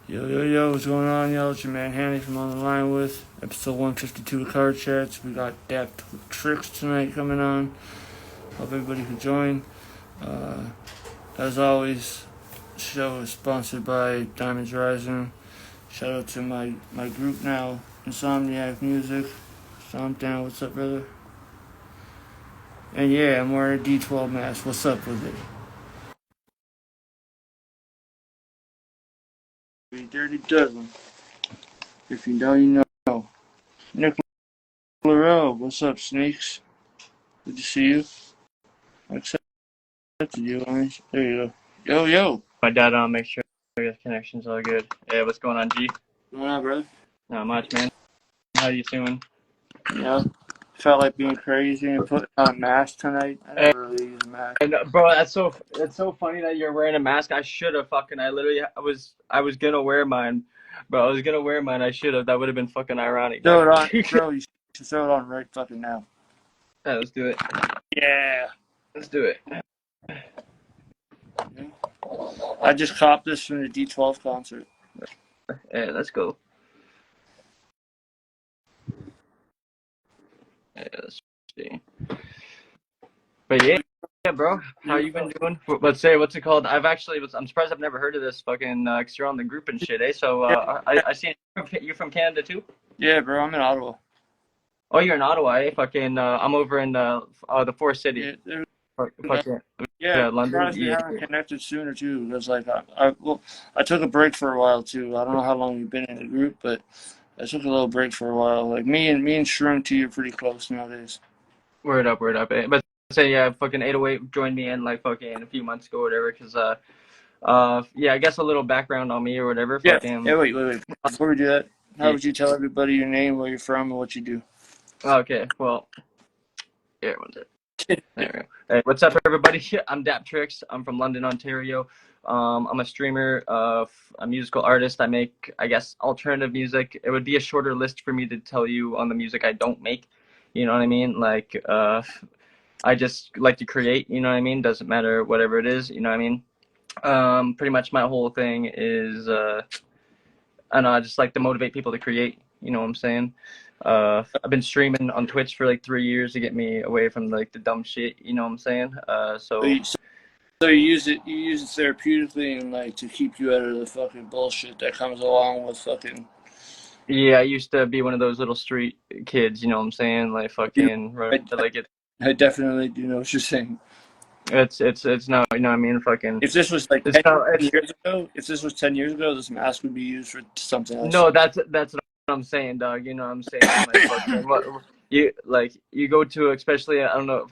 Yo, what's going on, y'all? It's your man Hanny from On the Line with episode 152 of Card Chats. We got DapTriX tonight coming on. Hope everybody can join. As always, the show is sponsored by Diamonds Rising. Shout out to my group now, Insomniac Music. So I'm down. What's up, brother? And yeah, I'm wearing a D12 mask. What's up with it? Dirty dozen. If you know, you know. Nick Laurel, what's up, Snakes? Good to see you. I accepted you, Orange. There you go. Yo. My dad make sure the connection's all good. Hey, what's going on, G? What's going on, brother? Not much, man. How you doing? Yeah. Felt like being crazy and putting on a mask tonight. I never really use a mask. Bro, that's so funny that you're wearing a mask. I should have I was gonna wear mine, bro. I was gonna wear mine. I should have. That would have been fucking ironic. Throw it on, bro. You should throw it on right fucking now. Yeah, let's do it. Yeah. Let's do it. I just copped this from the D12 concert. Yeah, let's go. Yeah, let's see. But yeah, bro. How you been doing? Let's say, what's it called? I'm surprised I've never heard of this fucking, cause you're on the group and shit, eh? So, I see you from Canada too? Yeah, bro. I'm in Ottawa. Oh, you're in Ottawa, eh? Fucking, I'm over in the Forest City. Yeah, London. We haven't connected sooner too. Because like I took a break for a while too. I don't know how long you've been in the group, but I took a little break for a while. Like me and Shroom T are pretty close nowadays. Word up, eh? But say yeah, fucking 808 joined me in like fucking a few months ago or whatever. Cause yeah, I guess a little background on me or whatever. Yeah. Fucking. Yeah. Wait. Before we do that, how would you tell everybody your name, where you're from, and what you do? Okay. Well. Here, one's it. There we go. Hey, what's up, everybody? I'm DapTriX. I'm from London, Ontario. I'm a streamer, a musical artist. I make, I guess, alternative music. It would be a shorter list for me to tell you on the music I don't make. You know what I mean? Like, I just like to create. You know what I mean? Doesn't matter whatever it is. You know what I mean? Pretty much my whole thing is, I don't know. I just like to motivate people to create. You know what I'm saying? I've been streaming on Twitch for like 3 years to get me away from like the dumb shit. You know what I'm saying? So you use it therapeutically and like to keep you out of the fucking bullshit that comes along with fucking. Yeah, I used to be one of those little street kids. You know what I'm saying? Like fucking I definitely do know what you're saying. It's no, you know what I mean? Fucking. If this was like 10 years ago, this mask would be used for something else. No, that's what I'm saying, dog. You know what I'm saying? Like, fucking, you go to, especially, I don't know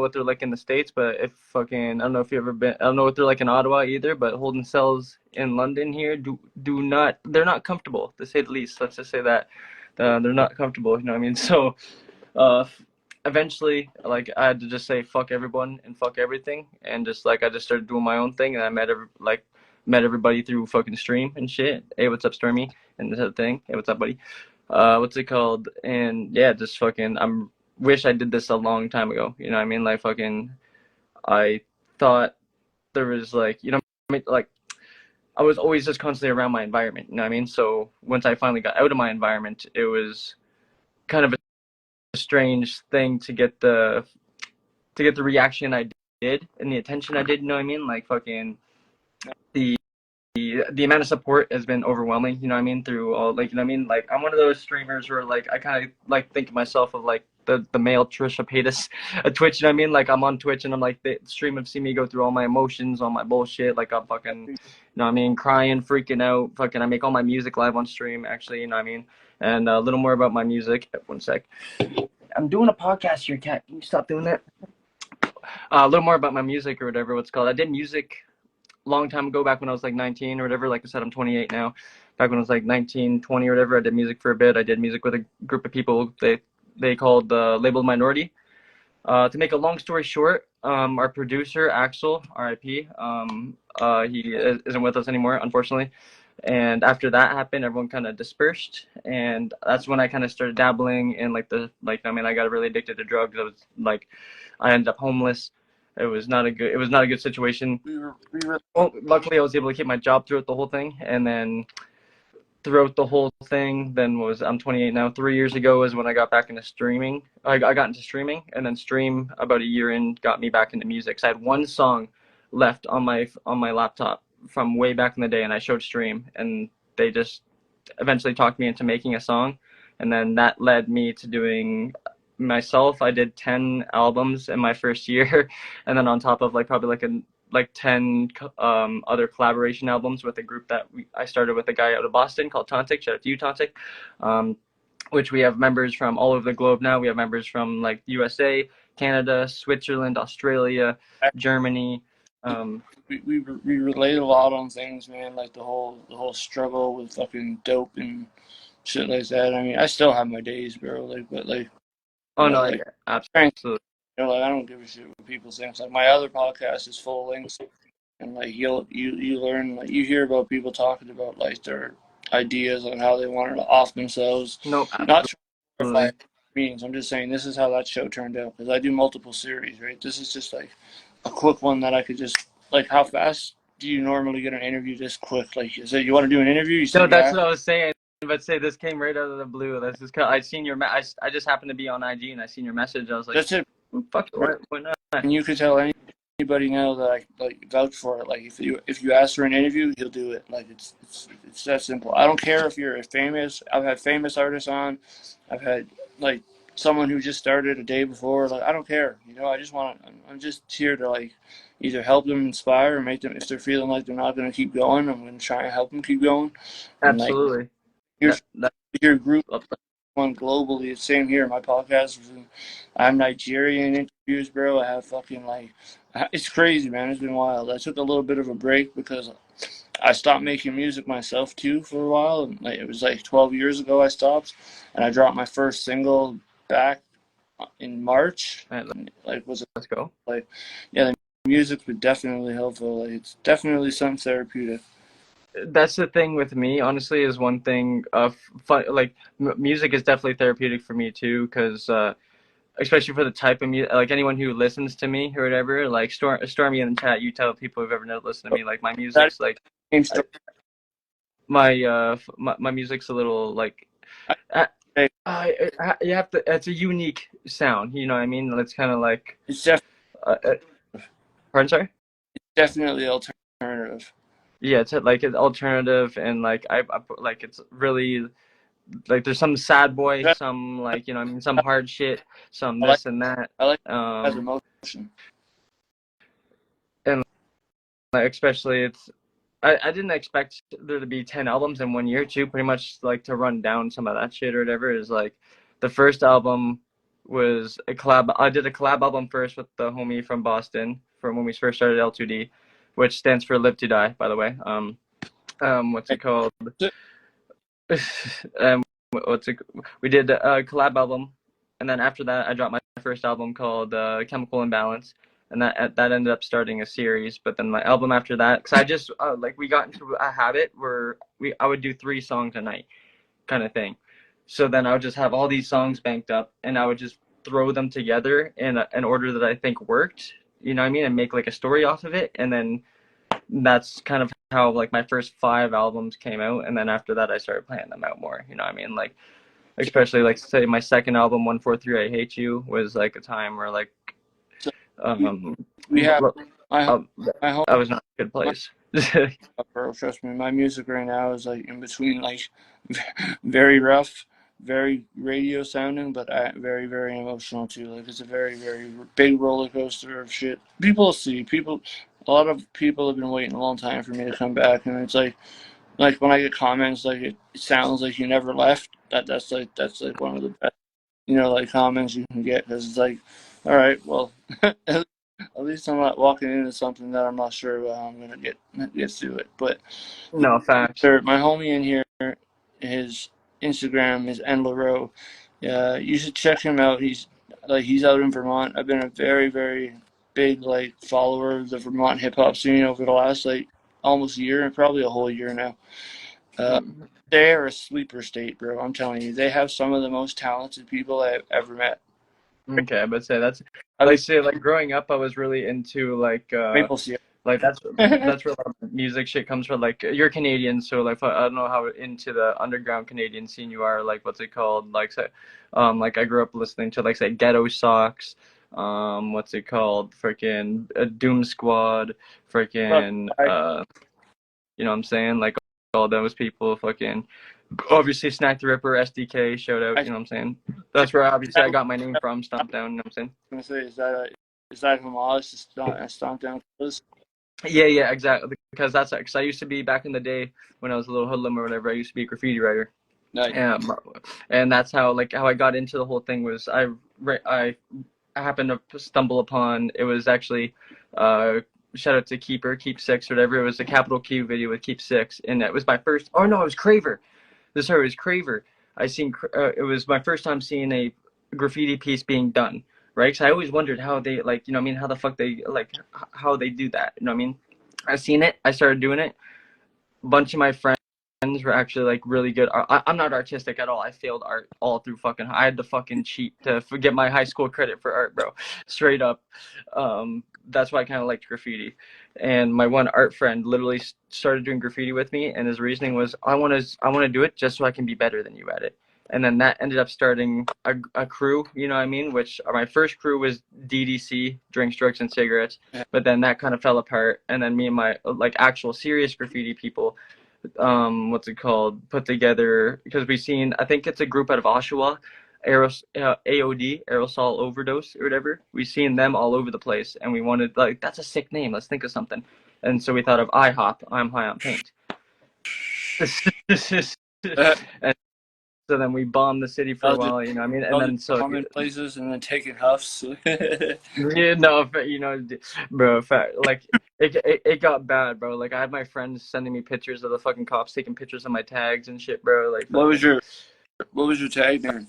what they're like in the States, but if fucking, I don't know if you've ever been, I don't know what they're like in Ottawa either, but holding cells in London here they're not comfortable, to say the least. Let's just say that they're not comfortable. You know what I mean? So, eventually, like, I had to just say fuck everyone and fuck everything, and just like I just started doing my own thing, and I met everybody through fucking stream and shit. Hey, what's up, Stormy? And this other thing. Hey, what's up, buddy? What's it called? And yeah, just fucking. Wish I did this a long time ago. You know what I mean? Like fucking. I thought there was like, you know, like I was always just constantly around my environment. You know what I mean? So once I finally got out of my environment, it was kind of a strange thing to get the reaction I did and the attention I did. You know what I mean? Like fucking the amount of support has been overwhelming, you know what I mean, through all, like, you know what I mean, like, I'm one of those streamers where, like, I kind of, like, think of myself of, like, the male Trisha Paytas at Twitch, you know what I mean, like, I'm on Twitch, and I'm, like, the stream have seen me go through all my emotions, all my bullshit, like, I'm fucking, you know what I mean, crying, freaking out, fucking, I make all my music live on stream, actually, you know what I mean, and a little more about my music, one sec, I'm doing a podcast here, cat, can you stop doing that? A little more about my music, or whatever, what's called, I did music long time ago, back when I was like 19 or whatever. Like I said, I'm 28 now. Back when I was like 19, 20 or whatever, I did music for a bit. I did music with a group of people they called the Labeled Minority. To make a long story short, our producer Axel, R.I.P. He isn't with us anymore, unfortunately. And after that happened, everyone kind of dispersed, and that's when I kind of started dabbling in I mean, I got really addicted to drugs. I ended up homeless. It was not a good situation. We were Well, luckily I was able to keep my job throughout the whole thing, and then throughout the whole thing, then I'm 28 now. 3 years ago was when I got back into streaming. I got into streaming, and then stream about a year in got me back into music. So I had one song left on my laptop from way back in the day, and I showed stream, and they just eventually talked me into making a song, and then that led me to doing myself. I did 10 albums in my first year, and then on top of probably like 10 other collaboration albums with a group that I started with a guy out of Boston called Tontic. Shout out to you, Tontic. Which we have members from all over the globe now. We have members from like USA, Canada, Switzerland, Australia, Germany. we relate a lot on things, man. Like the whole struggle with fucking dope and shit like that. I mean, I still have my days, bro. Oh know, no, like yeah, absolutely. I don't give a shit what people think. Like my other podcast is full links, and like you learn, like you hear about people talking about like their ideas on how they wanted to off themselves. No, Not trying to absolutely. clarify means. I'm just saying this is how that show turned out because I do multiple series, right? This is just like a quick one that I could just like. How fast do you normally get an interview this quick? Like you said, you want to do an interview? You No, said that's yeah. what I was saying. But say this came right out of the blue. That's just I seen your I just happened to be on IG and I seen your message. I was like, That's it. fuck it, why not? And you could tell anybody now that I like vouch for it. Like if you ask for an interview, he'll do it. Like it's that simple. I don't care if you're famous. I've had famous artists on. I've had like someone who just started a day before. Like I don't care. You know, I just want. I'm just here to like either help them inspire or make them if they're feeling like they're not going to keep going. I'm going to try and help them keep going. And like Absolutely. here's That your group one globally. It's same here. My podcast was I have Nigerian interviews, bro. I have fucking like it's crazy, man. It's been wild. I took a little bit of a break because I stopped making music myself too for a while, and like it was like 12 years ago I stopped, and I dropped my first single back in March. right, Like was it let's go. like yeah, the music was definitely helpful. Like it's definitely something therapeutic. That's the thing with me, honestly, is one thing of fun. Like music is definitely therapeutic for me too, because especially for the type of music, like anyone who listens to me or whatever, like storm me in the chat. You tell people who've ever listened to me, like my That music's like same I, story. my music's a little like uh, you have to. It's a unique sound. You know what I mean? It's kind of like It's definitely uh, uh, pardon, sorry. definitely alternative. Yeah, it's like an alternative, and like I put like it's really like there's some sad boy, some like you know what I mean, some hard shit, some I like this and that. I like it as Um, emotion. and like especially it's I didn't expect there to be 10 albums in 1 year too. Pretty much like to run down some of that shit or whatever is like the first album was a collab. I did a collab album first with the homie from Boston from when we first started L2D, which stands for Live to Die, by the way. What's it called? um, what's it? We did a collab album, and then after that, I dropped my first album called Chemical Imbalance, and that ended up starting a series. But then my album after that, because I just like we got into a habit where I would do 3 songs a night, kind of thing. So then I would just have all these songs banked up, and I would just throw them together in an order that I think worked. You know what I mean? And make like a story off of it, and then that's kind of how like my first 5 albums came out, and then after that I started playing them out more. You know what I mean? Like especially like say my second album, 143 I Hate You, was like a time where like So um we have my um, my home I was not in a good my place. bro. Trust me, my music right now is like in between like very rough, very radio sounding, but very very emotional too. Like it's a very big roller coaster of shit. People see people. A lot of people have been waiting a long time for me to come back, and it's like when I get comments like it sounds like you never left. That's like one of the best like comments you can get because it's like, all right, well, at least I'm not walking into something that I'm not sure how I'm gonna get through it. But No facts. my homie in here, his Instagram is NLaRoe. Yeah, you should check him out. He's out in Vermont. I've been a very big like follower of the Vermont hip hop scene over the last like almost year and probably a whole year now. They're a sleeper state, bro. I'm telling you, they have some of the most talented people I've ever met. Okay, but say that's like say like growing up, I was really into maple syrup. like that's where a lot of music shit comes from. Like you're Canadian, so like I don't know how into the underground Canadian scene you are. Like what's it called? Like say, like I grew up listening to like say Ghetto Socks. What's it called? Freaking Doom Squad. Freaking you know what I'm saying? Like all those people. Fucking obviously Snack the Ripper, SDK. Shout out. You know what I'm saying? That's where obviously I got my name from. Stomp Down. You know what I'm saying? I was gonna say, is that homage to Stomp Down? Yeah, exactly. Because that's because I used to be back in the day when I was a little hoodlum or whatever. I used to be a graffiti writer. Nice. And that's how how I got into the whole thing was I happened to stumble upon it was actually shout out to Keep Six or whatever. It was a Capital Q video with Keep Six, and it was my first. Oh no, it was Craver. Sorry, it was Craver. It was my first time seeing a graffiti piece being done. Right? Because I always wondered how they like, you know what I mean, how the fuck they like how they do that. You know what I mean? I seen it. I started doing it. A bunch of my friends were actually like really good. I'm not artistic at all. I failed art all through fucking. I had to fucking cheat to get my high school credit for art, bro. Straight up. That's why I kind of liked graffiti. And my one art friend literally started doing graffiti with me, and his reasoning was, I want to do it just so I can be better than you at it. And then that ended up starting a crew, you know what I mean? Which my first crew was DDC, Drinks, Drugs, and Cigarettes. But then that kind of fell apart. And then me and my like actual serious graffiti people, what's it called? Put together because we seen. I think it's a group out of Oshawa, AOD, aerosol overdose or whatever. We seen them all over the place, and we wanted like that's a sick name. Let's think of something. And so we thought of IHOP. I'm high on paint. And so then we bombed the city for a while, you know what I mean? And then so common places and then taking huffs. yeah, no, you know, bro, like it got bad, bro. Like I had my friends sending me pictures of the fucking cops taking pictures of my tags and shit, bro. Like what was your tag name?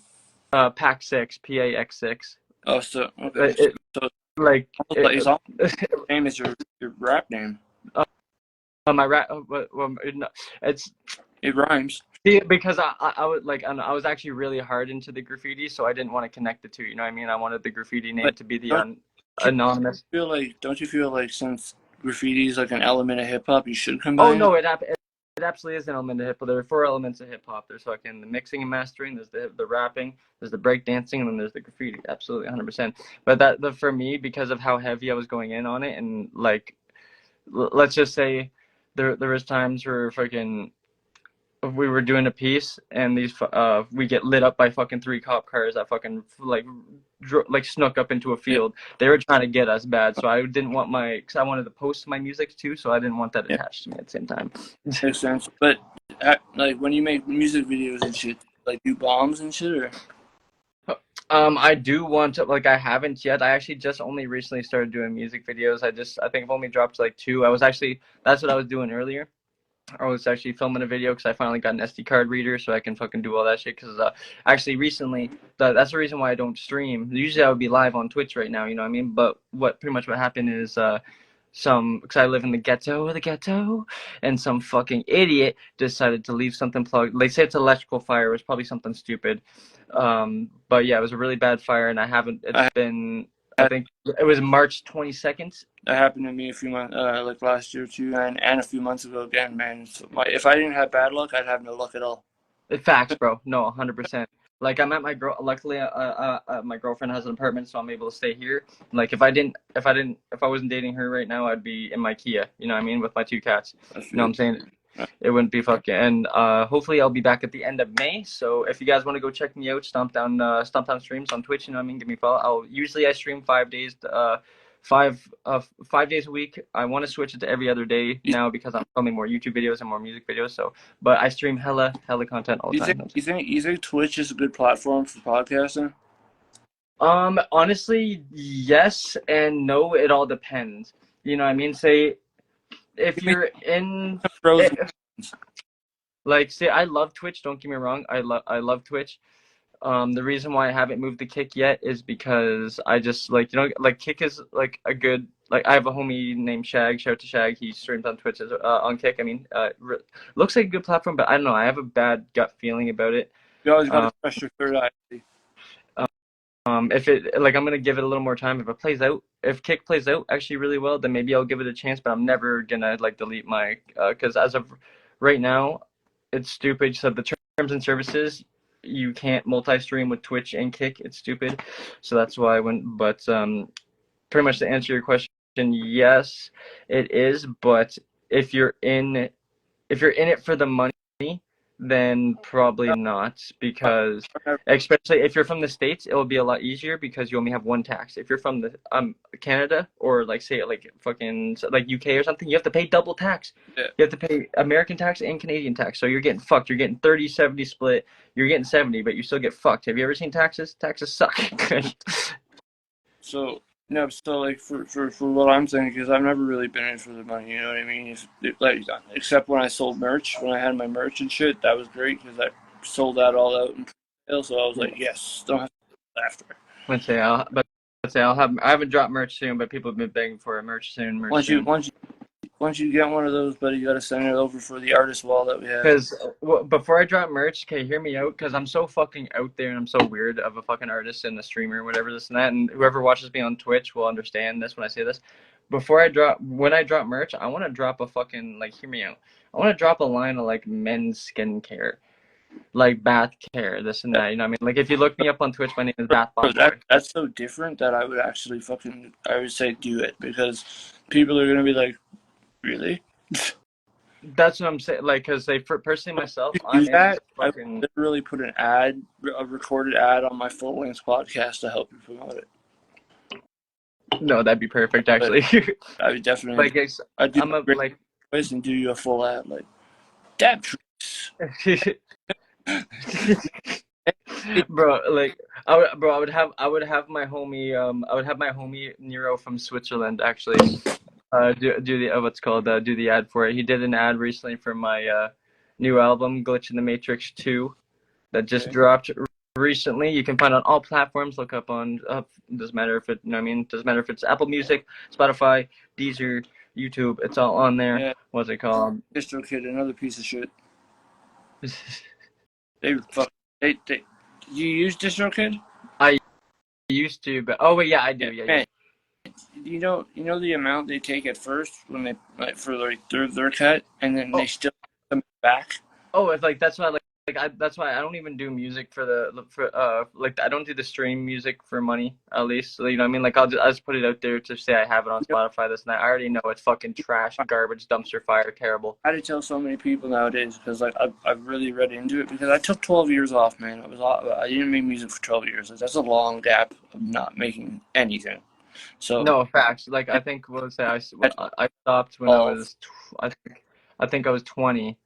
Pack 6, PAX6. Oh, so okay. It's all the same as your rap name. My rap, it rhymes. See, because I would like I was actually really hard into the graffiti, so I didn't want to connect the two. You know what I mean? I wanted the graffiti name to be the anonymous. Don't you feel like since graffiti is like an element of hip hop, you should combine? Oh no, it absolutely is an element of hip hop. There are 4 elements of hip hop. There's fucking the mixing and mastering. There's the rapping. There's the break dancing, and then there's the graffiti. Absolutely, 100%. But for me, because of how heavy I was going in on it, and like, let's just say, there was times where fucking. We were doing a piece and we get lit up by fucking 3 cop cars that fucking like snuck up into a field. They were trying to get us bad, so I didn't want because I wanted to post my music too, so I didn't want that attached to me at the same time. Makes sense. But like when you make music videos and shit, like do bombs and shit or? I do want to, like I haven't yet. I actually just only recently started doing music videos. I think I've only dropped like 2. That's what I was doing earlier. I was actually filming a video because I finally got an SD card reader so I can fucking do all that shit. Because actually recently, that's the reason why I don't stream. Usually I would be live on Twitch right now, you know what I mean? But pretty much what happened is because I live in the ghetto, and some fucking idiot decided to leave something plugged. They say it's electrical fire. It was probably something stupid. But yeah, it was a really bad fire, and I think it was March 22nd. That happened to me a few months, like last year too, and a few months ago again, man. So if I didn't have bad luck, I'd have no luck at all. Facts, bro. No, 100%. Like I'm at my luckily, my girlfriend has an apartment, so I'm able to stay here. Like if I wasn't dating her right now, I'd be in my Kia. You know what I mean, with my 2 cats. You know what I'm saying? It wouldn't be fucking. And hopefully I'll be back at the end of May. So if you guys want to go check me out, Stomp Down streams on Twitch. You know what I mean? Give me a follow. I stream 5 days. 5 days a week. I want to switch it to every other day now because I'm filming more YouTube videos and more music videos. So, but I stream hella content all the time. You think Twitch is a good platform for podcasting? Honestly, yes and no. It all depends. You know what I mean? Say if you're in say I love Twitch. Don't get me wrong. I love Twitch. The reason why I haven't moved to Kick yet is because I just Kick is like a good, like I have a homie named Shag. Shout out to Shag. He streams on Twitch on Kick. I mean, looks like a good platform, but I don't know. I have a bad gut feeling about it. You always got to trust your third eye. if it like I'm gonna give it a little more time. If Kick plays out actually really well, then maybe I'll give it a chance. But I'm never gonna like delete my because as of right now, it's stupid. So the terms and services, you can't multi-stream with Twitch and Kick. It's stupid. So that's why I went. But pretty much to answer your question, yes, it is. But if you're in if you're in it for the money, then probably not, because especially if you're from the States, it will be a lot easier because you only have one tax. If you're from the Canada, or like say like fucking like UK or something, you have to pay double tax. Yeah. You have to pay American tax and Canadian tax. So you're getting fucked. You're getting 30-70 split. You're getting 70, but you still get fucked. Have you ever seen taxes? Taxes suck. So no, so like for what I'm saying, because I've never really been in for the money. You know what I mean? Like except when I sold merch, when I had my merch and shit, that was great because I sold that all out in sale. So I was like, yes, don't have to do it after. Let's say I haven't dropped merch soon, but people have been begging for a merch soon. Once you get one of those, buddy, you got to send it over for the artist wall that we have. Because before I drop merch, okay, hear me out, because I'm so fucking out there and I'm so weird of a fucking artist and a streamer, whatever this and that, and whoever watches me on Twitch will understand this when I say this. When I drop merch, I want to drop a fucking, like, hear me out. I want to drop a line of, like, men's skincare, like bath care, this and that, you know what I mean? Like, if you look me up on Twitch, my name is Bath Bomb Boy. That's so different that I would actually I would say do it, because people are going to be like, really? That's what I'm saying. Like, because personally myself, I would literally put a recorded ad on my full length podcast to help you promote it. No, that'd be perfect, actually. I would definitely. Like, I'm a like and do you a full ad like DapTriX. Bro, like I would have my homie Nero from Switzerland actually do the what's called do the ad for it. He did an ad recently for my new album Glitch in the Matrix 2 that just dropped recently. You can find it on all platforms. Look up on doesn't matter if it, you know what I mean, doesn't matter if it's Apple Music, Spotify, Deezer, YouTube, it's all on there. Yeah. What's it called? DistroKid, another piece of shit. They you use DistroKid? I used to, but oh wait, yeah, I do. Yeah. Man, you know the amount they take at first when they like for like their cut, and then they still come back. Oh, it's like that's why that's why I don't even do music like I don't do the stream music for money, at least. So, you know what I mean? Like I just put it out there to say I have it on Spotify, this and that. I already know it's fucking trash, garbage, dumpster fire, terrible. I had to tell so many people nowadays, because like I've really read into it, because I took 12 years off, man. I didn't make music for 12 years. That's a long gap of not making anything. So no, facts. Like I think I stopped when I think I was 20.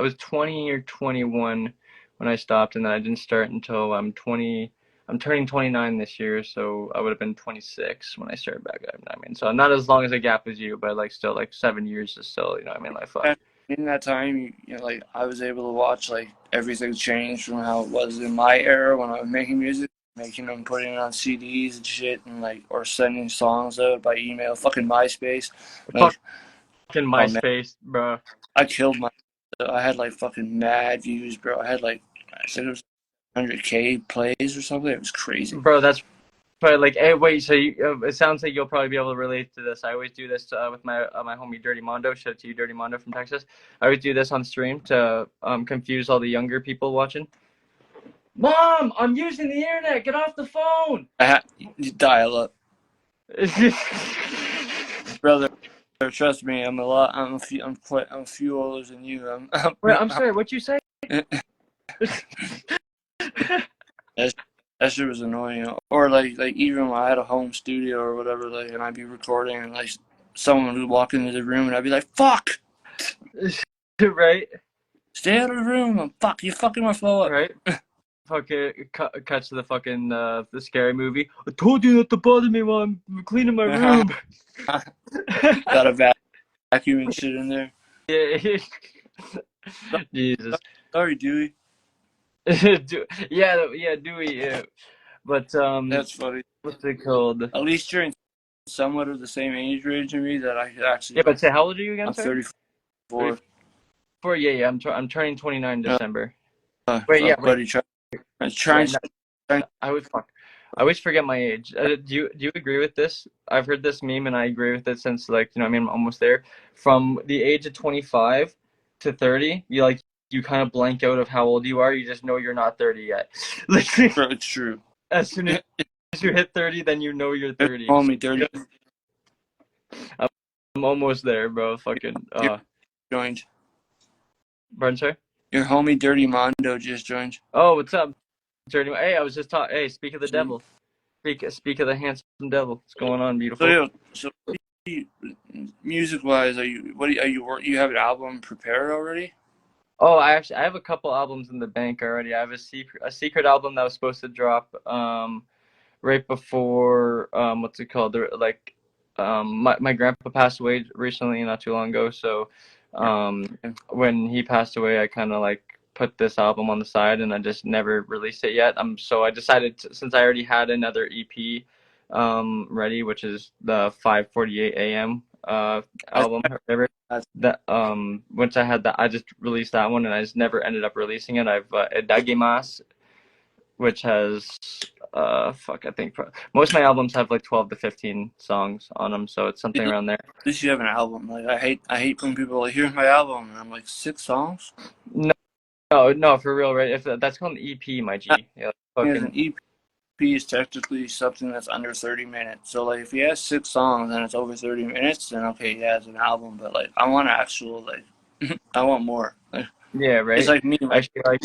I was 20 or 21 when I stopped, and then I didn't start until I'm 20. I'm turning 29 this year, so I would have been 26 when I started back up. You know what I mean? So not as long as a gap as you, but like still like 7 years is still, you know what I mean? Like fuck. In that time, you know, like I was able to watch like everything change from how it was in my era when I was making music, making them, putting it on CDs and shit, and like, or sending songs out by email. Fucking MySpace. Like, fucking MySpace, bro. I killed I had like fucking mad views, bro. I had like, I think it was 100K plays or something. It was crazy, bro. That's probably like, hey, wait. So it sounds like you'll probably be able to relate to this. I always do this with my homie Dirty Mondo. Shout out to you, Dirty Mondo from Texas. I always do this on stream to confuse all the younger people watching. Mom, I'm using the internet. Get off the phone. You dial up, brother. Trust me, I'm a few older than you. I'm sorry. What'd you say? That shit was annoying. Or like even when I had a home studio or whatever, like, and I'd be recording, and like someone would walk into the room, and I'd be like, "Fuck!" Right? Stay out of the room. You're fucking my flow up. Right? Fucking cuts to the fucking the scary movie. I told you not to bother me while I'm cleaning my room. Got a vacuum and shit in there. Yeah. Jesus. Sorry, Dewey. Yeah, Dewey. Yeah. But that's funny. What's it called? At least you're in somewhat of the same age range as me that I could actually. Yeah, but say, how old are you again? I'm 34. Yeah. I'm turning 29 in December. Wait, yeah, buddy. I'm trying. I always forget my age. Do you agree with this? I've heard this meme and I agree with it since like you know what I mean I'm almost there. From the age of 25 to 30, you kind of blank out of how old you are. You just know you're not 30 yet. Like Bro, it's true. as soon as you hit 30, then you know you're 30. Call me 30. I'm almost there, bro. Fucking Joined. pardon, sir? Your homie Dirty Mondo just joined. Oh, what's up, Dirty? Hey, I was just talking. Hey, speak of the devil. Speak of the handsome devil. What's going on, beautiful? So music wise, you have an album prepared already? Oh, I have a couple albums in the bank already. I have a secret album that was supposed to drop right before what's it called? My grandpa passed away recently, not too long ago. So when he passed away, I kind of like put this album on the side and I just never released it yet. So I decided since I already had another EP ready, which is the 5:48 a.m. album or whatever. That once I had that, I just released that one and I just never ended up releasing it. I've Edagimas, which has I think most of my albums have like 12 to 15 songs on them, so it's something around there. At least you have an album. Like I hate when people are like, here's my album, and I'm like, 6 songs? No, for real, right? If that's called an EP, my G. Yeah, an EP is technically something that's under 30 minutes. So like, if he has 6 songs and it's over 30 minutes, then okay, he has an album. But like, I want actual like, I want more. Like, yeah, right. It's like me. Actually, like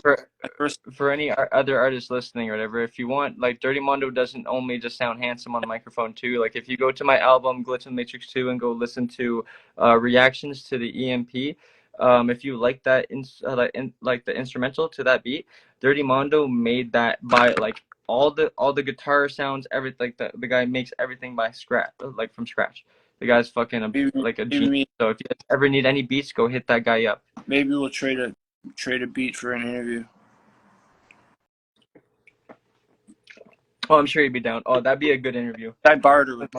for any other artists listening or whatever, if you want, like Dirty Mondo doesn't only just sound handsome on the microphone too. Like if you go to my album Glitch in the Matrix 2 and go listen to reactions to the EMP, if you like that like the instrumental to that beat, Dirty Mondo made that by like all the guitar sounds, everything. Like the guy makes everything by scratch, like from scratch. The guy's fucking a genius. So if you guys ever need any beats, go hit that guy up. Maybe we'll trade a beat for an interview. Oh, I'm sure he'd be down. Oh, that'd be a good interview. I barter with.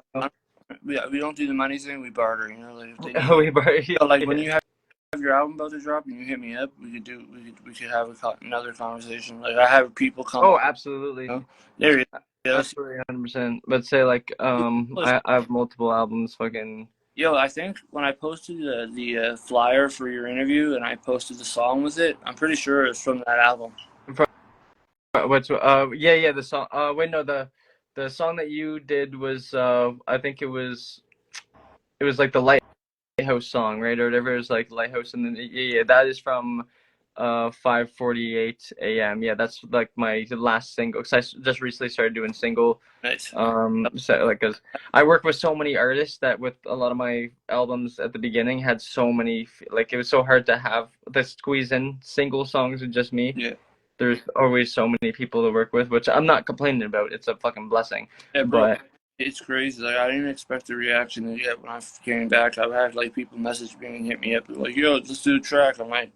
We don't do the money thing. We barter. You know, like if they. We barter. Yeah. So like when you have your album about to drop and you hit me up, we could have another conversation. Like I have people come. Oh, absolutely. You know? There you go. Absolutely, 100%. But say like I have multiple albums. Fucking. Yo, I think when I posted the flyer for your interview and I posted the song with it, I'm pretty sure it's from that album. What's yeah the song wait no the song that you did was I think it was like the Lighthouse song, right, or whatever. It was like Lighthouse, and then yeah that is from 5:48 a.m. Yeah, that's like my last single because I just recently started doing single. Nice. So like because I work with so many artists that with a lot of my albums at the beginning had so many, like it was so hard to squeeze in single songs with just me. Yeah. There's always so many people to work with, which I'm not complaining about. It's a fucking blessing. Yeah, bro. But it's crazy. Like I didn't expect the reaction to get when I came back. I've had like people message me and hit me up like, "Yo, let's do a track." I'm like,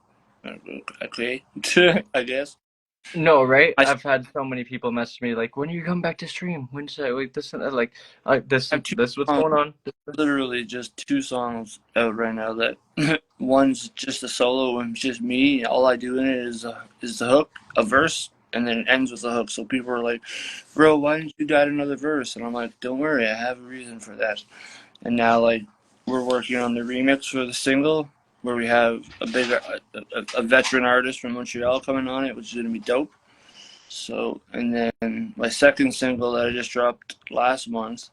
okay, I guess. No, right? I've had so many people message me like, "When are you come back to stream? When should I like this and that?" Like, this what's going on? Literally just 2 songs out right now. That one's just a solo and it's just me. All I do in it is the hook, a verse, and then it ends with a hook. So people are like, "Bro, why didn't you add another verse?" And I'm like, "Don't worry, I have a reason for that." And now like we're working on the remix for the single, where we have a veteran artist from Montreal coming on it, which is gonna be dope. So, and then my second single that I just dropped last month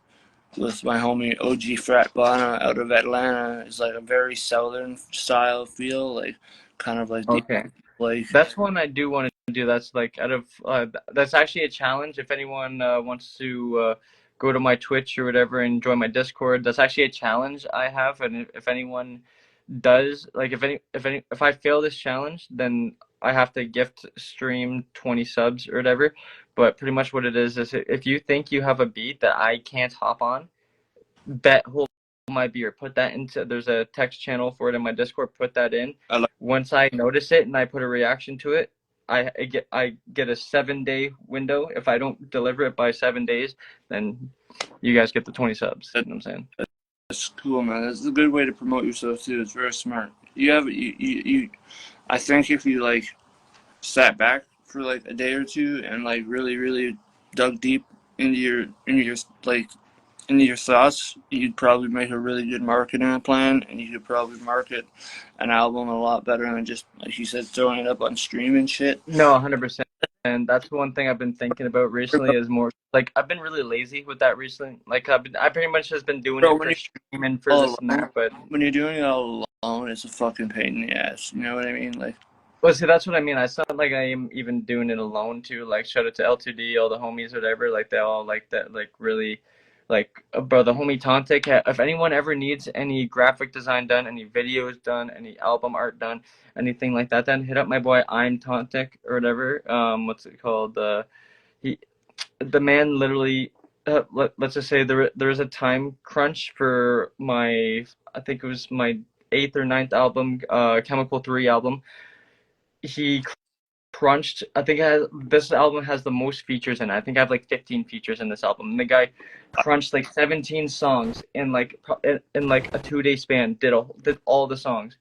with my homie OG Frat Bana out of Atlanta is like a very southern style feel, like kind of like okay. Like that's one I do want to do. That's like that's actually a challenge. If anyone wants to go to my Twitch or whatever and join my Discord, that's actually a challenge I have. And if anyone does, like if I fail this challenge, then I have to gift stream 20 subs or whatever. But pretty much what it is if you think you have a beat that I can't hop on, hold my beer. Put that into, there's a text channel for it in my Discord. Put that in. Once I notice it and I put a reaction to it, I get a 7-day window. If I don't deliver it by 7 days, then you guys get the 20 subs. You know what I'm saying? That's cool, man. That's a good way to promote yourself too. It's very smart. You I think if you like sat back for like a day or two and like really dug deep into your like into your thoughts, you'd probably make a really good marketing plan, and you could probably market an album a lot better than just, like you said, throwing it up on stream and shit. No, 100%. And that's one thing I've been thinking about recently is more like I've been really lazy with that recently. Like I pretty much just been doing Bro, it when for you're streaming for all this and alone, that. But when you're doing it all alone, it's a fucking pain in the ass. You know what I mean? Like, well, see, that's what I mean. It's not like I am even doing it alone too. Like shout out to L2D, all the homies, whatever. Like they all like that. Like really, like bro, the homie Tontic. If anyone ever needs any graphic design done, any videos done, any album art done, anything like that, then hit up my boy I'm Tontic or whatever. What's it called? He, the man literally. Let's just say there is a time crunch for my. I think it was my eighth or ninth album, Chemical 3 album. He crunched. I think this album has the most features in it. I think I have like 15 features in this album. And the guy crunched like 17 songs in like a 2 day span. Did all the songs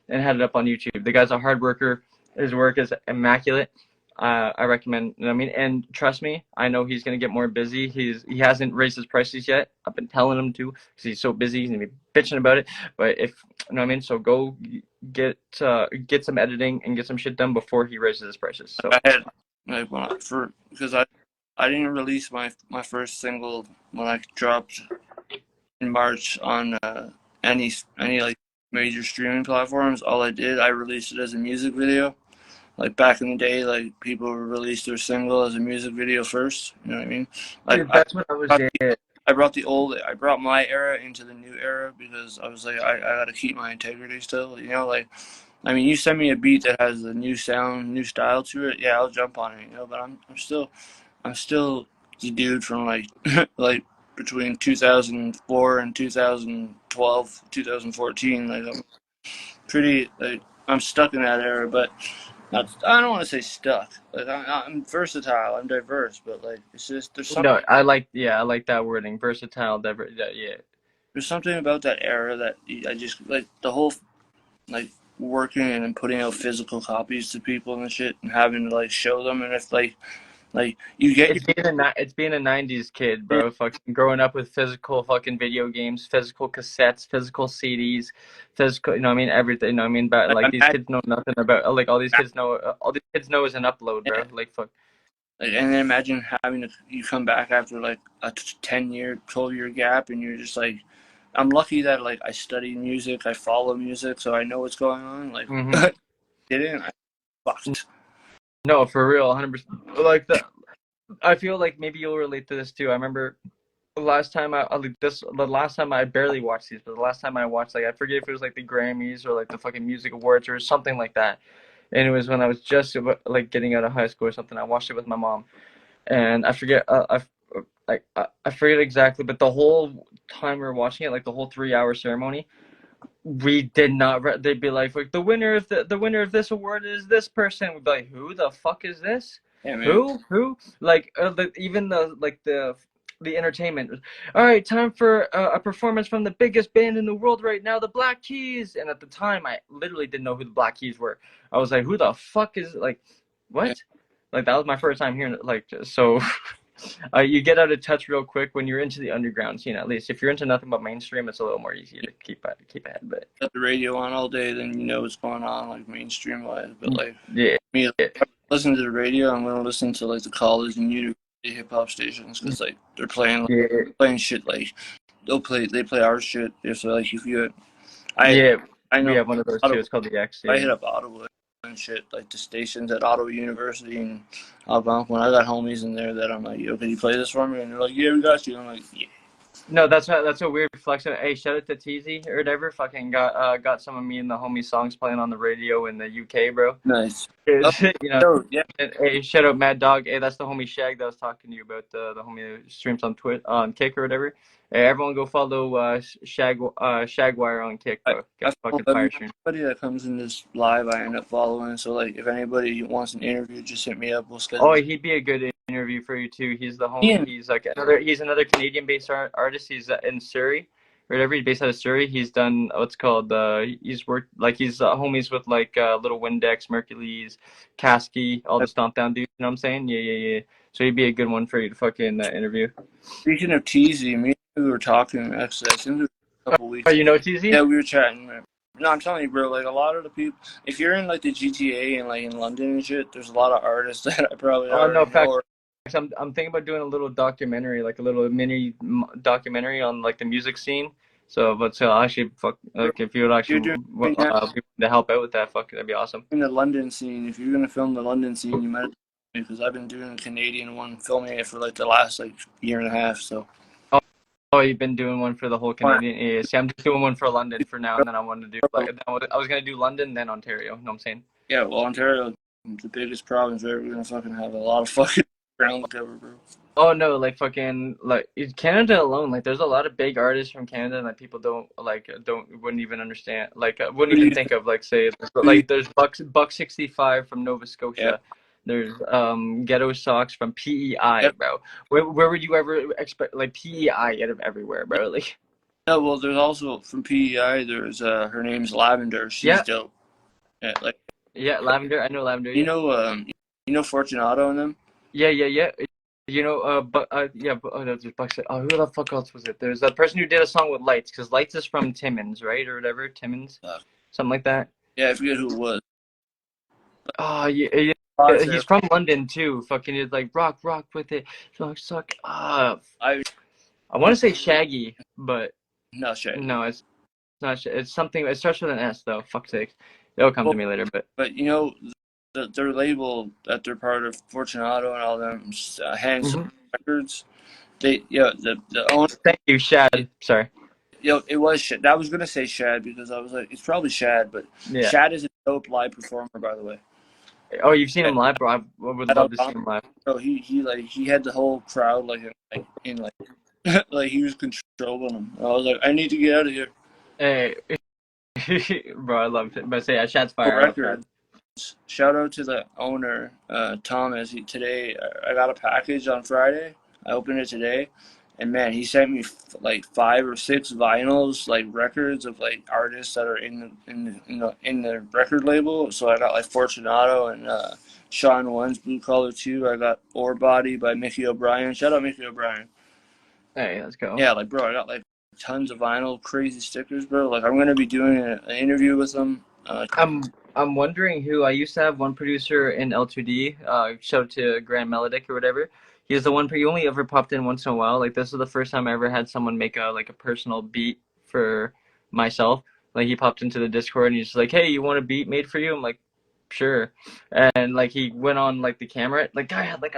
and had it up on YouTube. The guy's a hard worker. His work is immaculate. I recommend. You know what I mean, and trust me, I know he's gonna get more busy. He hasn't raised his prices yet. I've been telling him to because he's so busy. He's gonna be bitching about it. But if you know what I mean, so go get some editing and get some shit done before he raises his prices. So I had like because I didn't release my first single when I dropped in March on any like major streaming platforms. All I released it as a music video. Like back in the day, like people released their single as a music video first. You know what I mean? Like dude, that's what I was. I brought my era into the new era because I was like, I gotta keep my integrity still. You know, like, I mean, you send me a beat that has a new sound, new style to it, yeah, I'll jump on it. You know, but I'm still the dude from like like between 2004 and 2012, 2014. Like I'm pretty like I'm stuck in that era, but I don't want to say stuck. Like I'm versatile, I'm diverse, but like it's just No, I like that wording, versatile. Yeah. there's something about that era that I just like the whole like working and putting out physical copies to people and shit and having to like show them, and if like you get It's being a '90s kid, bro. Fucking growing up with physical fucking video games, physical cassettes, physical CDs, physical. You know what I mean? Everything. You know what I mean? But like like these imagine kids know nothing about. Like all these kids know is an upload, bro. Like fuck. like, and then imagine having to you come back after like a 10-year 12-year gap, and you're just like, I'm lucky that like I study music, I follow music, so I know what's going on. Like didn't I fucked. No, for real, 100%. Like I feel like maybe you'll relate to this too. I remember the last time the last time I barely watched these, but the last time I watched, like I forget if it was like the Grammys or like the fucking music awards or something like that. And it was when I was just like getting out of high school or something. I watched it with my mom, and I forget I forget exactly, but the whole time we were watching it, like the whole 3 hour ceremony, we did not. They'd be like the winner of the winner of this award is this person. We'd be like, who the fuck is this? Yeah, man. Who? Like even the entertainment. All right, time for a performance from the biggest band in the world right now, the Black Keys. And at the time, I literally didn't know who the Black Keys were. I was like, who the fuck is like, what? Yeah. Like that was my first time hearing it. Like so. You get out of touch real quick when you're into the underground scene. At least if you're into nothing but mainstream, it's a little more easy to keep ahead. But Got the radio on all day, then you know what's going on, like mainstream wise. But like yeah, me, listen to the radio, I'm gonna listen to like the college and university hip hop stations because like they're playing shit like they play our shit. If like if you I yeah, I we know have one of those too. It's called the X. I Yeah. hit up Ottawa and shit, like the stations at Ottawa University and Algonquin. I got homies in there that I'm like, yo, can you play this for me? And they're like, yeah, we got you. I'm like, yeah. No, that's a weird flex. Hey, shout out to TZ or whatever. Fucking got some of me and the homie songs playing on the radio in the UK, bro. Nice. Oh, You know, yeah. hey, shout out Mad Dog. Hey, that's the homie Shag that I was talking to you about. The homie that streams on Kick or whatever. Hey, everyone go follow Shagwire on Kick, bro. Got fucking fire stream. Everybody that comes in this live, I end up following. So like, if anybody wants an interview, just hit me up. We'll schedule. Oh, he'd be a good interview for you too. He's the homie. Ian. He's another Canadian-based artist. He's in Surrey. whatever. He's based out of Surrey. He's done what's called he's worked like he's homies with like Little Windex, Mercules, Kasky, all the Stomp Down dudes. You know what I'm saying? Yeah, yeah, yeah. So he'd be a good one for you to fucking interview. Speaking of TZ, me and we were talking actually. I think it was a couple Oh, weeks you ago. know TZ? Yeah, we were chatting. No, I'm telling you, bro. Like a lot of the people, if you're in like the GTA and like in London and shit, there's a lot of artists that I probably Oh no, already know. facts. I'm thinking about doing a little documentary, like a little mini documentary on like the music scene. So I'll actually fuck like if you would You're actually doing that be to help out with that, fuck, that'd be awesome. in the London scene. If you're gonna film the London scene, you might because I've been doing the Canadian one, filming it for like the last like year and a half. So. Oh, oh, you've been doing one for the whole Canadian. Yeah, see, I'm just doing one for London for now, and then I wanted to do like I was gonna do London, then Ontario. You know what I'm saying? Yeah, well, Ontario, the biggest province, right? We're gonna fucking have a lot of fucking ground to cover, bro. Oh no, like fucking like in Canada alone, like there's a lot of big artists from Canada that people don't wouldn't even understand, like wouldn't Who do even you think of, like say who you, like there's Buck 65 from Nova yeah, Scotia. There's Ghetto Socks from PEI, yep. bro. Where would you ever expect like PEI out of everywhere, bro? Like No, well, there's also from PEI. There's her name's Lavender. She's yeah, dope. Yeah, like yeah, Lavender. I know Lavender. you Yeah. know, Fortunato and them. Yeah, yeah, yeah. You know, but yeah, but oh, no, there's Bucks. Oh, who the fuck else was it? There's that person who did a song with Lights, because Lights is from Timmins, right, or whatever, Timmins, Uh, something like that. yeah, I forget who it was. Oh, yeah, yeah, yeah, Odds there. he's from London too. Fucking, it's like rock, rock with it, suck. I I want to say Shaggy, but no shit. no, it's not. It's something. It starts with an S though. Fuck's sake, it'll come Well, to me later. But but their label that they're part of, Fortunato and all them, Handsome mhm. Records. They yeah the owner. Thank you, Shad. Sorry. It was Shad. I was gonna say Shad because I was like, it's probably Shad, but Yeah. Shad is a dope live performer, by the way. Oh, you've seen Yeah, him live, bro. I would I love to see him live. so he had the whole crowd in like he was controlling them. I was like, I need to get out of here. Hey, bro, I love it. But say, yeah, Shad's For fire. I love record, Shad. shout out to the owner, Thomas. Today I got a package on Friday. I opened it today, and man, he sent me like 5 or 6 vinyls, like records of like artists that are in the record label. So I got like Fortunato and Sean One's Blue Collar 2. I got Ore Body by Mickey O'Brien. Shout out Mickey O'Brien. Hey, let's go. Yeah, like bro, I got like tons of vinyl, crazy stickers, bro. Like I'm gonna be doing an interview with them. I'm wondering who I used to have one producer in L2D. Shout out to Grand Melodic or whatever. He's the one he only ever popped in once in a while. Like this is the first time I ever had someone make a personal beat for myself. Like he popped into the Discord and he's like, "Hey, you want a beat made for you?" I'm like, "Sure." And like he went on like the camera. Like guy had like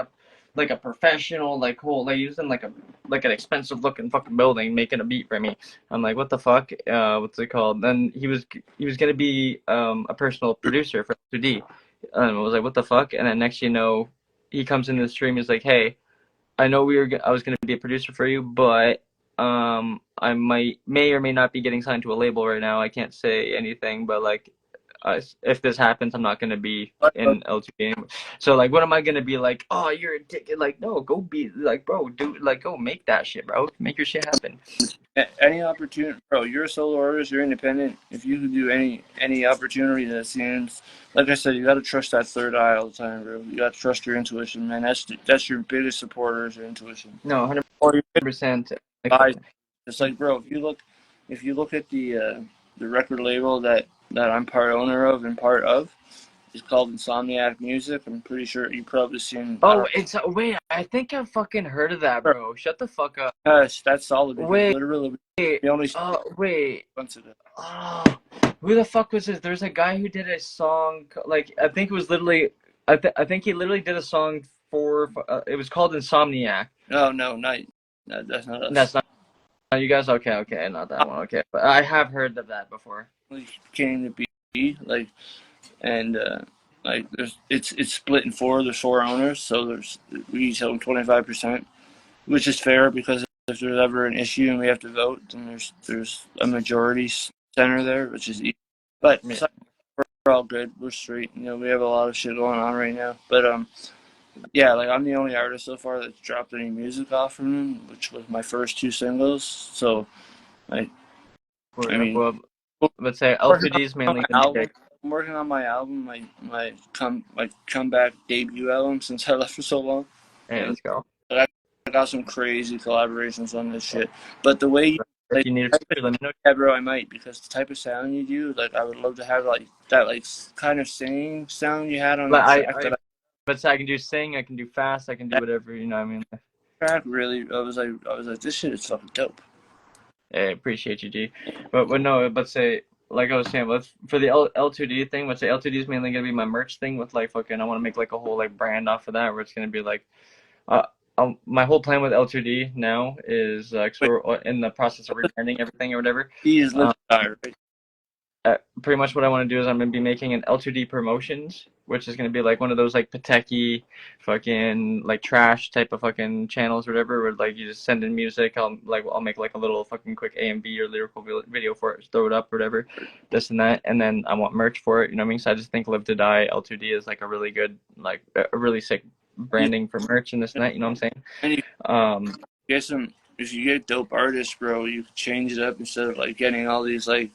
a professional like whole like he was in like an expensive looking fucking building making a beat for me. I'm like, what the fuck? What's it called? Then he was gonna be a personal producer for 2D. And I was like, what the fuck? And then next you know, he comes into the stream. He's like, hey, I know I was gonna be a producer for you, but I may or may not be getting signed to a label right now. I can't say anything, but like if this happens, I'm not gonna be in LTV anymore. So like, what am I gonna be like? Oh, you're a dick. Like, no, go be like, bro, do like, go make that shit, bro. Make your shit happen. Any opportunity, bro. You're a solo artist. You're independent. If you could do any opportunity that seems, like I said, you got to trust that third eye all the time, bro. You got to trust your intuition, man. That's your biggest supporter is your intuition. No, 100%. Or your Like, guys. It's like, bro, if you look at the record label that I'm part owner of and part of, it's called Insomniac Music. I'm pretty sure you probably seen. I oh, don't it's wait. I think I fucking heard of that, know. bro. Shut the fuck up. Yes, that's solid because Wait. literally the only Wait. once it. Oh, who the fuck was this? There's a guy who did a song like I think it was literally I think he literally did a song for it was called Insomniac. No, no, not. No, that's not us. That's not you guys. Okay, okay, not that one. Okay, but I have heard of that before. Came to be like, and like it's split in four. There's 4 owners, so we each own 25%, which is fair because if there's ever an issue and we have to vote, then there's a majority center there, which is easy. But Yeah. we're all good. We're straight. You know, we have a lot of shit going on right now, but yeah, like I'm the only artist so far that's dropped any music off from them, which was my first 2 singles. So Like, For I real. mean, Well, let's say working L2D is on mainly my gonna be album. big. I'm working on my album, my comeback debut album since I left for so long, Hey, and let's go. I got some crazy collaborations on this shit. But the way you If like, you need a feature, let me know. yeah, bro, I might because the type of sound you do, like, I would love to have like that, like kind of singing sound you had on Like that track that I but say I can do sing, I can do fast, I can do whatever. You know what I mean? track. Really, I was like, this shit is fucking dope. Hey, appreciate you, G. But no, but say like I was saying, let's for the L2D thing. Let's say L2D is mainly gonna be my merch thing with like fucking. I want to make like a whole like brand off of that where it's gonna be like Uh, my whole plan with L2D now is because Wait, we're in the process of rebranding everything or whatever. he is Um, live to die, right? Pretty much what I want to do is I'm gonna be making an L2D promotions, which is gonna be like one of those like Pateki, fucking like trash type of fucking channels or whatever, where like you just send in music. I'll make like a little fucking quick A&B or lyrical video for it, throw it up or whatever, this and that, and then I want merch for it. You know what I mean? So I just think Live to Die L2D is like a really good like a really sick branding for merch and this and that. You know what I'm saying? And you Um, get some. If you get dope artists, bro, you can change it up instead of like getting all these like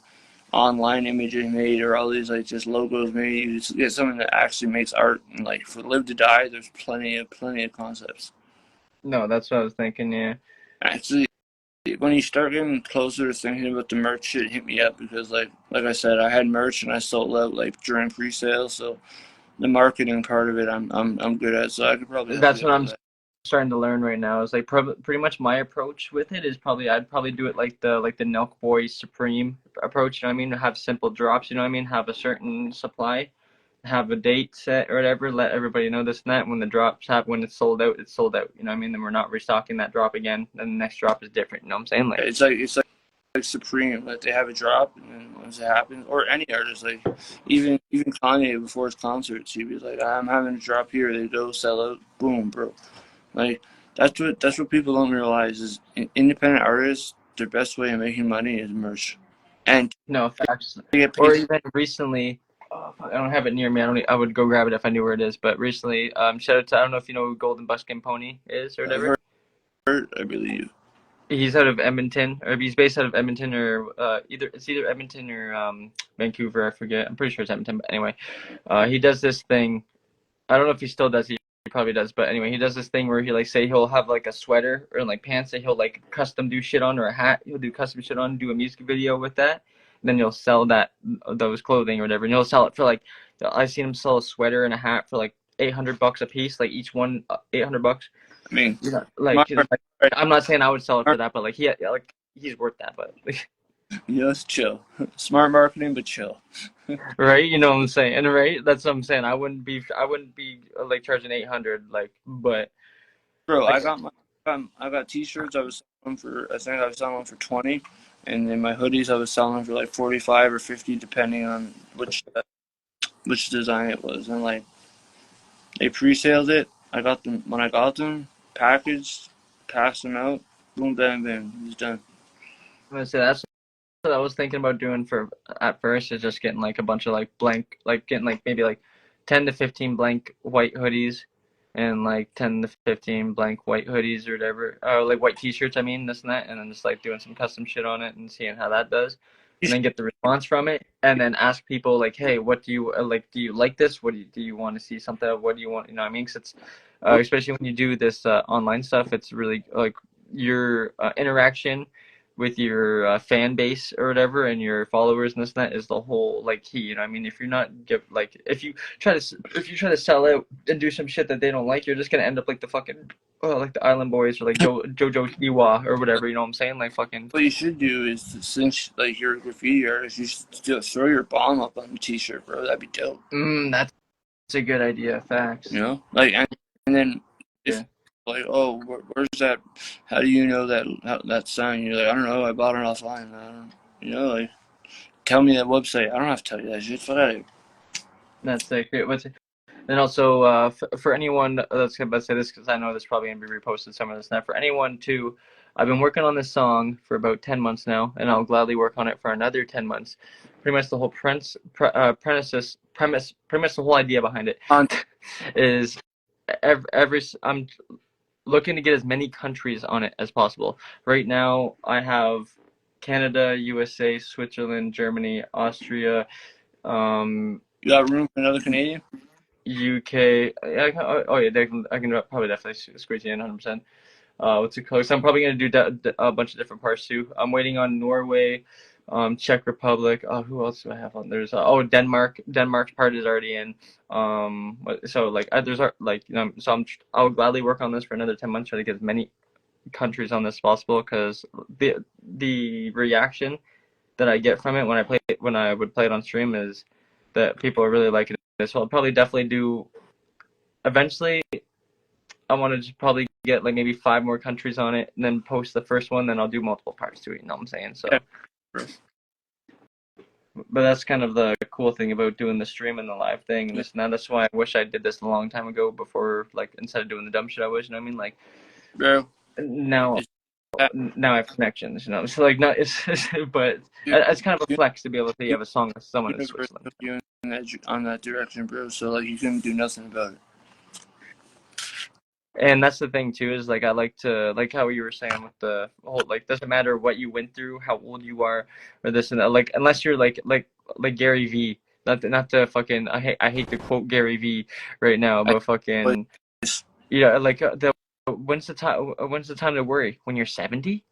online images made or all these like just logos made. You just get something that actually makes art. And like for Live to Die, there's plenty of concepts. no, that's what I was thinking. Yeah. Actually, when you start getting closer to thinking about the merch shit, hit me up because like I said, I had merch and I sold out like during pre-sale. So the marketing part of it, I'm good at. So I could probably help That's you what out I'm with that. starting to learn right now. Is like pretty much my approach with it is probably I'd probably do it like the Nelk Boy Supreme approach. You know what I mean? Have simple drops. You know what I mean? Have a certain supply, have a date set or whatever. Let everybody know this and that. When the drops have when it's sold out, it's sold out. You know what I mean? Then we're not restocking that drop again. Then the next drop is different. You know what I'm saying? Like It's like Supreme, like they have a drop, and then once it happens, or any artist, like even Kanye before his concerts, he'd be like, "I'm having a drop here." They go sell out, boom, bro. Like that's what people don't realize is independent artists, their best way of making money is merch, and no facts. they get Or paid. even recently. Oh, fuck, I don't have it near me. I would go grab it if I knew where it is. But recently, shout out to I don't know if you know who Golden Buckskin Pony is or I've whatever. heard, I believe. He's out of Edmonton, or he's based out of Edmonton, or either Edmonton or Vancouver. I forget. I'm pretty sure it's Edmonton. But anyway, he does this thing. I don't know if he still does. He probably does. But anyway, he does this thing where he like say he'll have like a sweater or like pants that he'll like custom do shit on, or a hat he'll do custom shit on, do a music video with that. And then he'll sell those clothing or whatever, and he'll sell it for like I've seen him sell a sweater and a hat for like $800 a piece, like each one $800. I mean, Yeah, smart, like I'm not saying I would sell it for that, but like he's worth that, but like, it's chill, smart marketing, but chill, right? You know what I'm saying, right? That's what I'm saying. I wouldn't be like charging 800, like, but bro. like I got t-shirts. I think I was selling them for 20, and then my hoodies I was selling for like 45 or 50, depending on which design it was, and like they pre-saled it. I got them when I got them packaged, passed them out. Boom, bam, bam. It's done. I'm gonna say that's what I was thinking about doing for at first is just getting like a bunch of like blank, like getting like maybe like 10 to 15 blank white hoodies and like 10 to 15 blank white hoodies or whatever, like white t-shirts, I mean, this and that, and then just like doing some custom shit on it and seeing how that does, You and should, then get the response from it, and then ask people like, hey, what do you like? Do you like this? Do you want to see something? What do you want? You know what I mean? 'Cause it's especially when you do this online stuff, it's really like your interaction with your fan base or whatever and your followers and this and that is the whole like key. You know what I mean? If you're not give like if you try to sell out and do some shit that they don't like, you're just gonna end up like the fucking like the Island Boys or like Jojo Siwa or whatever. You know what I'm saying? Like fucking. what you should do is, since like you're a graffiti artist, you should just throw your bomb up on the t-shirt, bro. That'd be dope. That's a good idea. You Facts. know, like and then if Yeah. like, oh, where's that? How do you know that sign? You're like, I don't know. I bought it offline. I don't, like, tell me that website. I don't have to tell you that shit. Fuck out of here. That's like what's and also for anyone that's gonna say this because I know this probably gonna be reposted some of this now. For anyone too, I've been working on this song for about 10 months now, and I'll gladly work on it for another 10 months. Pretty much the whole premise, the whole idea behind it On is I'm looking to get as many countries on it as possible. Right now, I have Canada, USA, Switzerland, Germany, Austria, You got room for another Canadian? UK. Yeah, I can probably definitely squeeze you in 100%. What's it called? So I'm probably gonna do a bunch of different parts too. I'm waiting on Norway, Czech Republic. Who else do I have on? There's Denmark. Denmark's part is already in. So like I'll gladly work on this for another 10 months, try to get as many countries on this as possible, because the reaction that I get from it when I would play it on stream is that people are really liking it. So I'll probably definitely do eventually. I want to just probably get like maybe 5 more countries on it, and then post the first one. Then I'll do multiple parts to it. You know what I'm saying? So, Yeah. but that's kind of the cool thing about doing the stream and the live thing and this and that. That's why I wish I did this a long time ago, before, like, instead of doing the dumb shit I wish. You know what I mean? Like, Bro. now I have connections. You know, so like not but it's kind of a flex to be able to have a song with someone in Switzerland. You on that direction, bro. So like you couldn't do nothing about it. And that's the thing too, is like I like to, like how you were saying with the whole, like, doesn't matter what you went through, how old you are, or this and that. Like, unless you're like Gary V. Not to fucking, I hate to quote Gary V right now, but fucking, like when's the time to worry? When you're 70?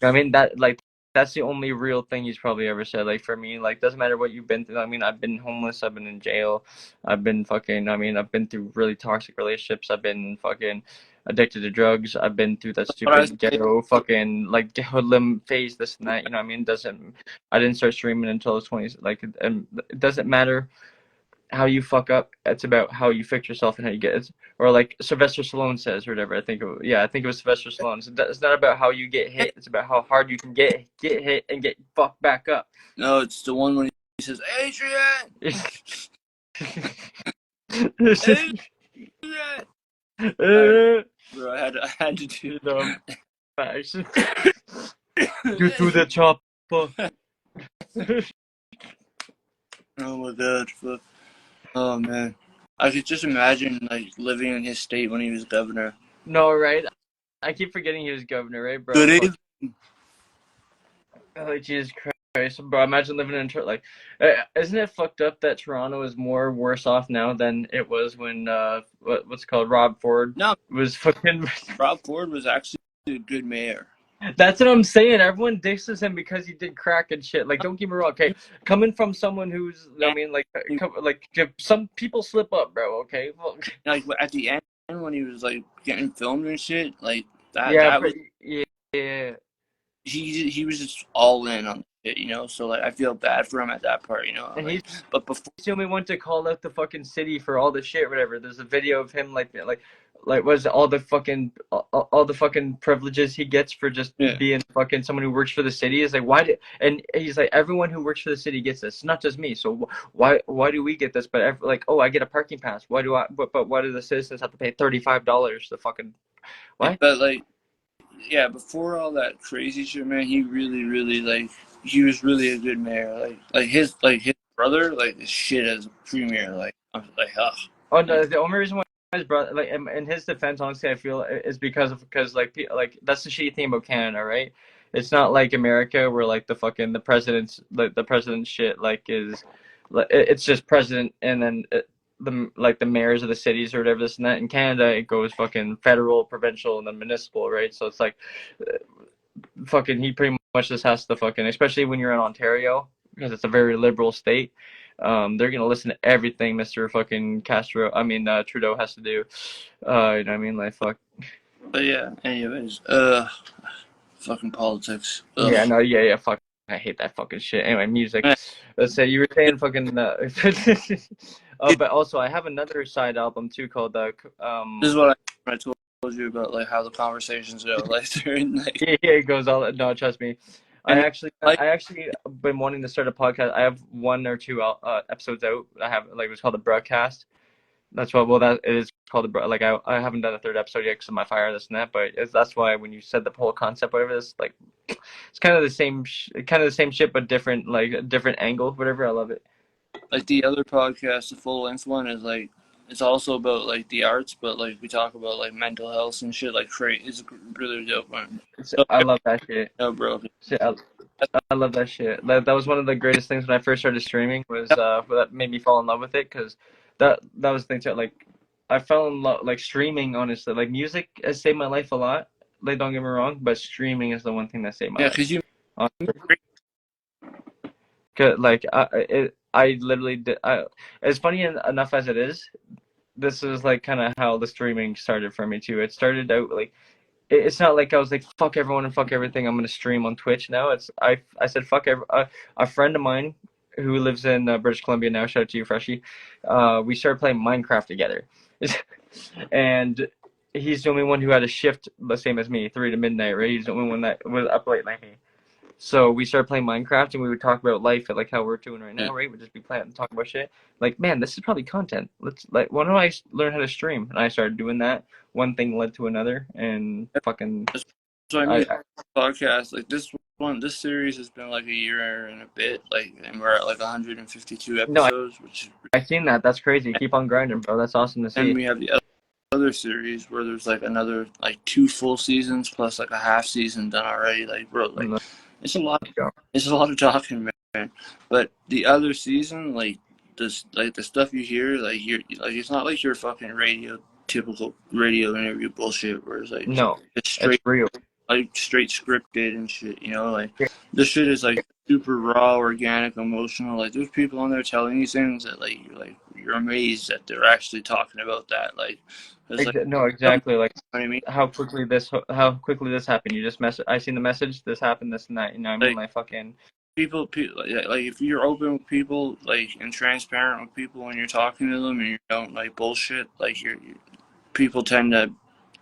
I mean, that's the only real thing he's probably ever said. Like, for me, like, doesn't matter what you've been through. I mean, I've been homeless, I've been in jail, I've been through really toxic relationships, I've been fucking addicted to drugs, I've been through that stupid ghetto fucking like hoodlum phase, this and that. You know what I mean? I didn't start streaming until I was 20. Like, and it doesn't matter how you fuck up. It's about how you fix yourself and how you get it. Or like Sylvester Stallone says, or whatever. I think it was Sylvester Stallone. So it's not about how you get hit. It's about how hard you can get hit and get fucked back up. No, it's the one when he says, Adrian! Adrian! Bro, I had to do them. You do the chopper. Oh my god. Oh man. I could just imagine like living in his state when he was governor. No, right? I keep forgetting he was governor, right, bro? Good evening. Oh, Jesus Christ, bro! Imagine living in like, isn't it fucked up that Toronto is more worse off now than it was when what's it called, Rob Ford? No, was fucking. Rob Ford was actually a good mayor. That's what I'm saying. Everyone disses him because he did crack and shit. Like, don't get me wrong. Okay, coming from someone who's, I mean, like some people slip up, bro. Okay, well, like at the end when he was like getting filmed and shit, like that. Yeah, yeah. He was just all in on it, you know. So like, I feel bad for him at that part, you know. And like, but before he's the only one to call out the fucking city for all the shit, or whatever. There's a video of him like was all the fucking privileges he gets for just being fucking someone who works for the city. Is like, and he's like, everyone who works for the city gets this. It's not just me. So why do we get this? But I get a parking pass. Why do but why do the citizens have to pay $35 to fucking what? Yeah, but like, yeah, before all that crazy shit, man, he really like, he was really a good mayor. Like his brother, like, is shit as a premier. Like, I'm like, ugh. Oh no, the only reason why his brother, like, in his defense, honestly, I feel is because like that's the shitty thing about Canada, right? It's not like America where like the president's shit like is, like, it's just president and then the mayors of the cities or whatever, this and that. In Canada, it goes fucking federal, provincial, and then municipal, right? So it's like fucking he pretty much just has to fucking, especially when you're in Ontario, because it's a very liberal state. They're gonna listen to everything Mr. fucking Trudeau has to do. You know what I mean? Like, fuck. But yeah, anyways, fucking politics. Ugh. Yeah, no, yeah, fuck. I hate that fuking shit. Anyway, music. Let's say you were saying fucking. But also, I have another side album too called This is what I told you about, like how the conversations go. Like, yeah, it goes all. No, trust me. I actually been wanting to start a podcast. I have 1 or 2 episodes out. I have, like, it's called the broadcast. That's what. Well, that it is called the, like, I haven't done a 3rd episode yet because of my fire, this and that. But that's why when you said the whole concept, whatever, this, like, it's kind of the same shit, but different, like a different angle, whatever. I love it. Like the other podcast, the full length one, is like, it's also about like the arts, but like we talk about like mental health and shit. Like, it's a really dope one. I love that shit. No, bro. Shit, I love that shit. That was one of the greatest things when I first started streaming was that made me fall in love with it because that was the thing too. Like I fell in love like streaming honestly. Like music has saved my life a lot. Like don't get me wrong, but streaming is the one thing that saved my Yeah, life. because you. Honestly. 'Cause, like I literally did. As funny enough as it is, this is like kind of how the streaming started for me too. It started out like it's not like I was like fuck everyone and fuck everything. I'm gonna stream on Twitch now. I said fuck a friend of mine who lives in British Columbia now. Shout out to you, Freshie. We started playing Minecraft together, and he's the only one who had a shift the same as me, 3 to midnight. Right? He's the only one that was up late like me. So we started playing Minecraft and we would talk about life like how we're doing right Yeah. now, right? We'd just be playing and talking about shit. Like, man, this is probably content. Let's like, why don't I learn how to stream? And I started doing that. One thing led to another, and fucking, So I I, mean, I podcast like this series has been like a year and a bit, like, and we're at like 152 no, episodes, which I seen that. That's crazy. Keep on grinding, bro. That's awesome to and see. we have the other series where there's like another like 2 full seasons plus like a half season done already. Like, bro, like Let's it's a lot. go. It's a lot of talking, man. But the other season, like this, like the stuff you hear, like you're like it's not like your fucking radio typical radio interview bullshit where it's like No, it's it's straight real. like straight scripted and shit, you know, like this shit is like super raw, organic, emotional. Like there's people on there telling you things that like you're amazed that they're actually talking about that. Like it's like No, you know exactly. Like what I mean? how quickly this happened. You just mess. I seen the message. This happened. This and that. You know what I mean? Like Like fucking. people like if you're open with people like and transparent with people when you're talking to them and you don't like bullshit, like people tend to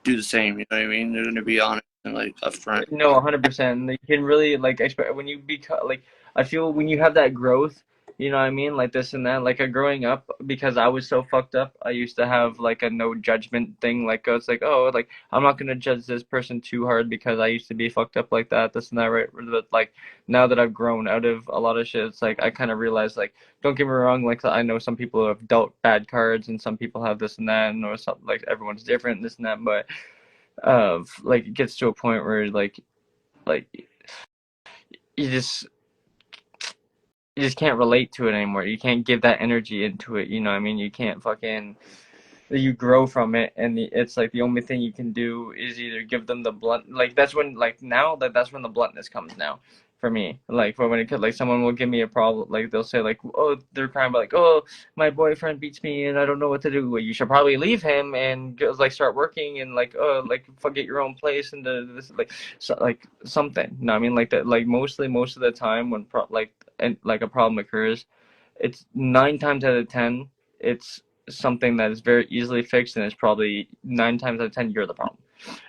do the same. You know what I mean? They're gonna be honest and like upfront. No, 100%. You can really like expect when you become like I feel when you have that growth, you know what I mean, like this and that. Like growing up, because I was so fucked up, I used to have like a no judgment thing. Like it's like oh, like I'm not gonna judge this person too hard because I used to be fucked up like that, this and that, right? But like now that I've grown out of a lot of shit, it's like I kind of realize like don't get me wrong, like I know some people have dealt bad cards and some people have this and that, and or something like everyone's different, this and that, but like it gets to a point where like you just you just can't relate to it anymore. You can't give that energy into it. You know what I mean? You can't fucking you grow from it, and it's like the only thing you can do is either give them the blunt. Like that's when like now that's when the bluntness comes now for me. Like for when it could like someone will give me a problem, like they'll say like oh they're crying about like oh my boyfriend beats me and I don't know what to do. Well, you should probably leave him and go, like start working and like oh like forget your own place and this like so, like something. No, I mean like that like mostly most of the time when and like a problem occurs, it's 9 times out of 10 it's something that is very easily fixed, and it's probably 9 times out of 10 you're the problem.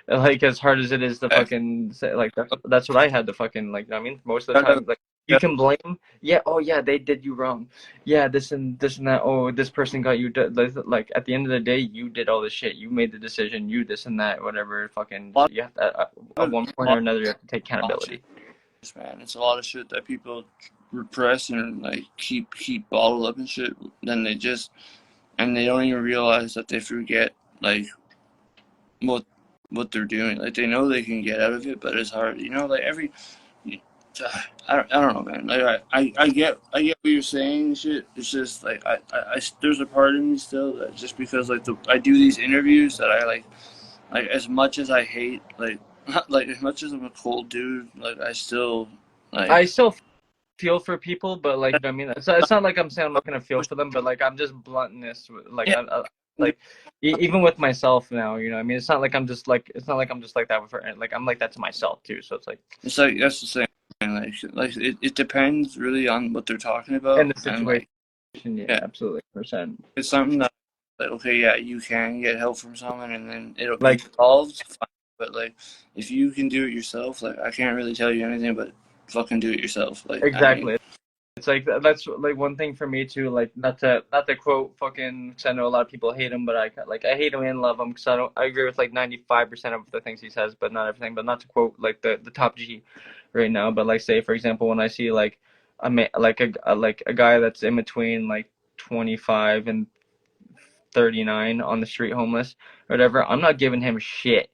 Like as hard as it is to fucking say, like that's what I had to fucking like. You know what I mean, most of the time, like you can blame. Yeah, oh yeah, they did you wrong. Yeah, this and that. Oh, this person got you. Like at the end of the day, you did all this shit. You made the decision. You this and that. Whatever. Fucking. You have to, at one point or another, you have to take accountability. Man, it's a lot of shit that people repress and like keep bottled up and shit. Then they don't even realize that they forget like what what they're doing. Like they know they can get out of it, but it's hard. You know, like I don't know, man. Like I get what you're saying, and shit. It's just like there's a part of me still that just because like I do these interviews that I like as much as I hate like like as much as I'm a cold dude, like I still like. I still feel for people, but like I mean, it's not like I'm saying I'm not gonna feel for them, but like I'm just bluntness, like Yeah, like even with myself now, you know. I mean, it's not like I'm just like it's not like I'm just like that with her. Like I'm like that to myself too. So it's like it's like that's the same. Like it depends really on what they're talking about in the and situation, like yeah, yeah, absolutely, percent. it's something that like okay yeah you can get help from someone and then it'll be Like solved fine. But like if you can do it yourself, like I can't really tell you anything but fucking do it yourself. Like I mean exactly. It's like that's like one thing for me too. Like not to quote fucking. Cause I know a lot of people hate him, but I hate him and love him because I agree with like 95% of the things he says, but not everything. But not to quote like the top G right now. But like say for example when I see like like a guy that's in between like 25 and 39 on the street homeless or whatever, I'm not giving him shit.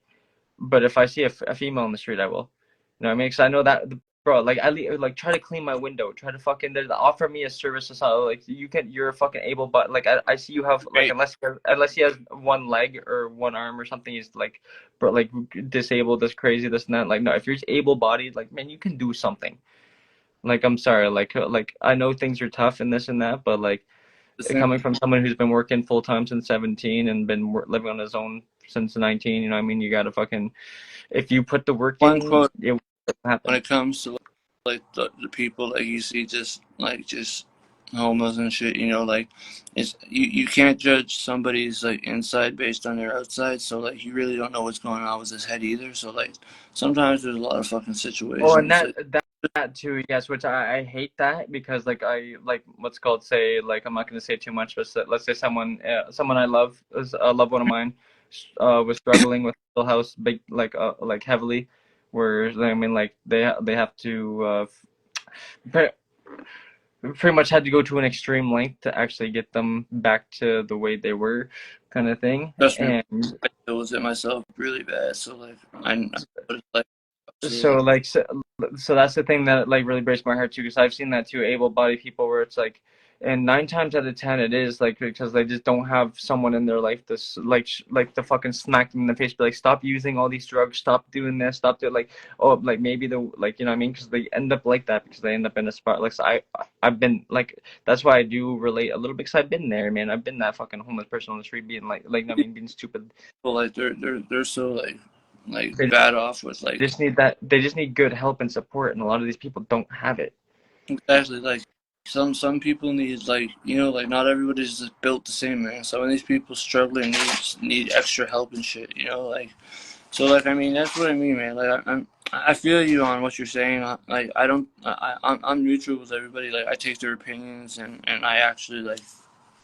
But if I see a female on the street, I will. You know what I mean? Because I know that bro, like like try to clean my window, try to fucking offer me a service or something. Like you're a fucking able, but like I see you have like Great. unless he has one leg or one arm or something, he's like, bro, like disabled, this crazy, this and that. Like no, if you're able bodied, like man, you can do something. Like I'm sorry, like I know things are tough and this and that, but like The thing, coming from someone who's been working full time since 17 and been living on his own since 19, you know what I mean? You gotta fucking, if you put the work one in, quote it will when happen. it comes to like the people like you see just homeless and shit, you know, like it's you can't judge somebody's like inside based on their outside, so like you really don't know what's going on with his head either. So like sometimes there's a lot of fucking Oh, and situations like that too, yes, which I hate that because like I like what's called say like I'm not gonna say too much, but let's say someone I love is a loved one of mine was struggling with mental health big like heavily, where I mean like they have to pretty much had to go to an extreme length to actually get them back to the way they were, kind of thing. trust me, And I deal with it myself really bad. So like I know what it's like. so Absolutely. like so that's the thing that like really breaks my heart too, because I've seen that too, able-bodied people where it's like, and 9 times out of 10 it is like because they just don't have someone in their life that's like to fucking smack them in the face, be like, stop using all these drugs, stop doing this, stop doing like, oh, like maybe the like, you know what I mean, because they end up like that because they end up in a spot like, so I've been like, that's why I do relate a little bit, because I've been there, man. I've been that fucking homeless person on the street being like I mean being stupid. People like they're so like They bad off with like just need that, they just need good help and support, and a lot of these people don't have it. exactly like some people need like you know like not everybody's just built the same, man. Some of these people struggling need extra help and shit, you know, like so like I mean that's what I mean, man. Like I feel you on what you're saying. Like I don't I'm neutral with everybody. Like I take their opinions and I actually like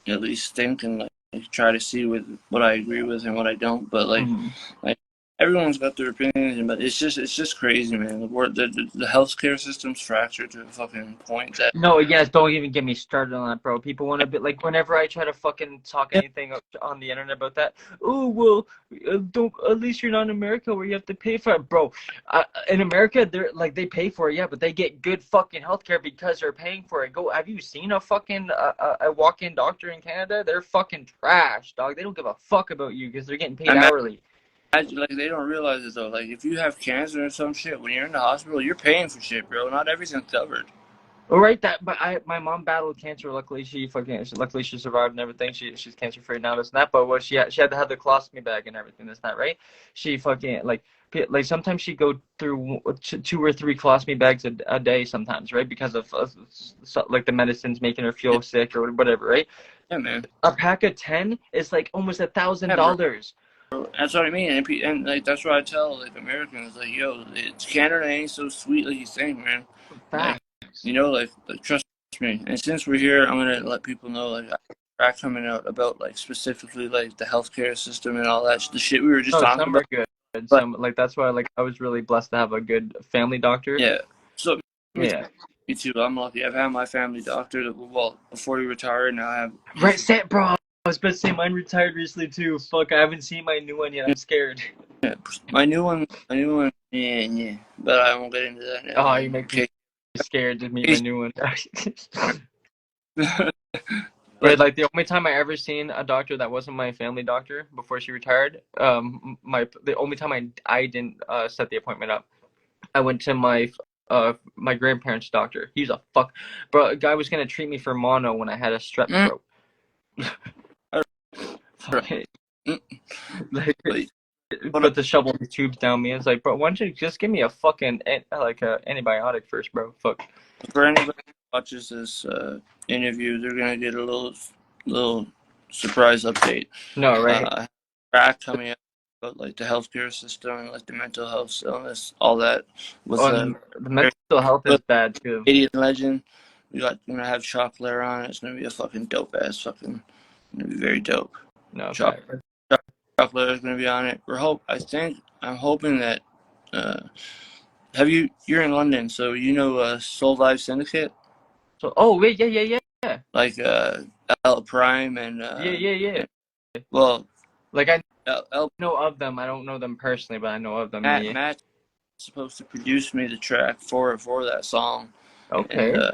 at least think and like try to see what I agree with and what I don't. But Mhm. like everyone's got their opinions, but it's just crazy, man. The healthcare system's fractured to a fucking point that No, yes, don't even get me started on that, bro. People want to be like, whenever I try to fucking talk yeah, anything on the internet about that, oh, well, don't, at least you're not in America where you have to pay for it, bro. In America, they're like, they pay for it, yeah, but they get good fucking healthcare because they're paying for it. Go, have you seen a fucking a walk-in doctor in Canada? They're fucking trash, dog. They don't give a fuck about you because they're getting paid I hourly. imagine like they don't realize it though. Like if you have cancer or some shit, when you're in the hospital, you're paying for shit, bro. Not everything's covered. All right, that but my mom battled cancer. Luckily she survived and everything. She's cancer free now. This and that. But what she had to have the colostomy bag and everything. This and that, right? She fucking like sometimes she go through 2 or 3 colostomy bags a day sometimes, right? Because of like the medicines making her Yeah, feel sick or whatever, right? yeah, man. A pack of 10 is like almost a thousand Yeah, bro. dollars. That's what I mean, and like that's what I tell like Americans, like yo, it's Canada ain't so sweet like you think, man. Like Facts. you know, like trust me. And since we're here, I'm gonna let people know like track coming out about like specifically like the healthcare system and all that the shit we were just No, talking some about. are good. But Some like that's why like I was really blessed to have a good family doctor. yeah, so me, Yeah. me too. I'm lucky. I've had my family doctor. Well, before he retired, now I have Right, his. set, bro. I was about to say mine retired recently too. Fuck, I haven't seen my new one yet. I'm scared. Yeah, my new one. Yeah, yeah. But I won't get into that now, Oh, you man. make me Okay. scared to meet my new one. But But like the only time I ever seen a doctor that wasn't my family doctor before she retired, the only time I didn't set the appointment up, I went to my grandparents' doctor. He's a fuck, bro. A guy was gonna treat me for mono when I had a strep mm, throat. alright, Fucking mm, like but hold on. put the shovel of tubes down me. It's like, bro, why don't you just give me a fucking like a antibiotic first, bro? Fuck. For anybody who watches this interview, they're gonna get a little surprise update. No, right? Back coming up about like the healthcare system and like the mental health illness, all that with On the mental health is bad too. Canadian legend. We're gonna have Chocolate on it. It's gonna be a fucking dope ass fucking. Gonna be very dope. No, Chocolate, fact. Chocolate is gonna be on it. I'm hoping that. Uh, you're in London, so you know Soul Live Syndicate, So, oh wait, yeah, yeah, yeah, yeah, like L Prime yeah, yeah, yeah. and well Like I L know of them. I don't know them personally, but I know of them. Matt Yeah. Matt supposed to produce me the track for that song, and Okay.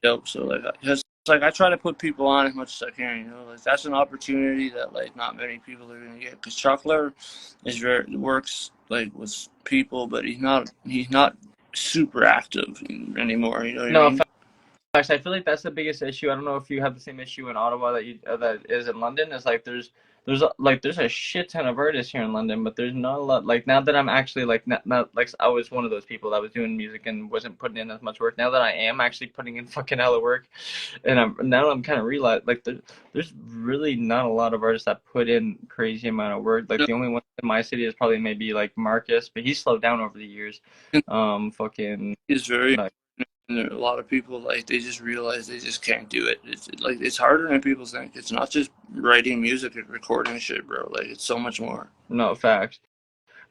dope. So like, because like I try to put people on as much as I can. You know, like that's an opportunity that like not many people are gonna get. Because Chocolate is works like with people, but he's not super active anymore. You know what I No, mean? facts. I feel like that's the biggest issue. I don't know if you have the same issue in Ottawa that is in London. Is like there's a shit ton of artists here in London, but there's not a lot. Like now that I'm actually like not like I was one of those people that was doing music and wasn't putting in as much work. Now that I am actually putting in fucking hella work, and I'm kind of realized like there's really not a lot of artists that put in crazy amount of work. Like No, the only one in my city is probably maybe like Marcus, but he's slowed down over the years. Fucking it's very. like. And a lot of people like they just realize they just can't do it. It's like it's harder than people think. It's not just writing music and recording shit, bro. Like it's so much more. No, facts.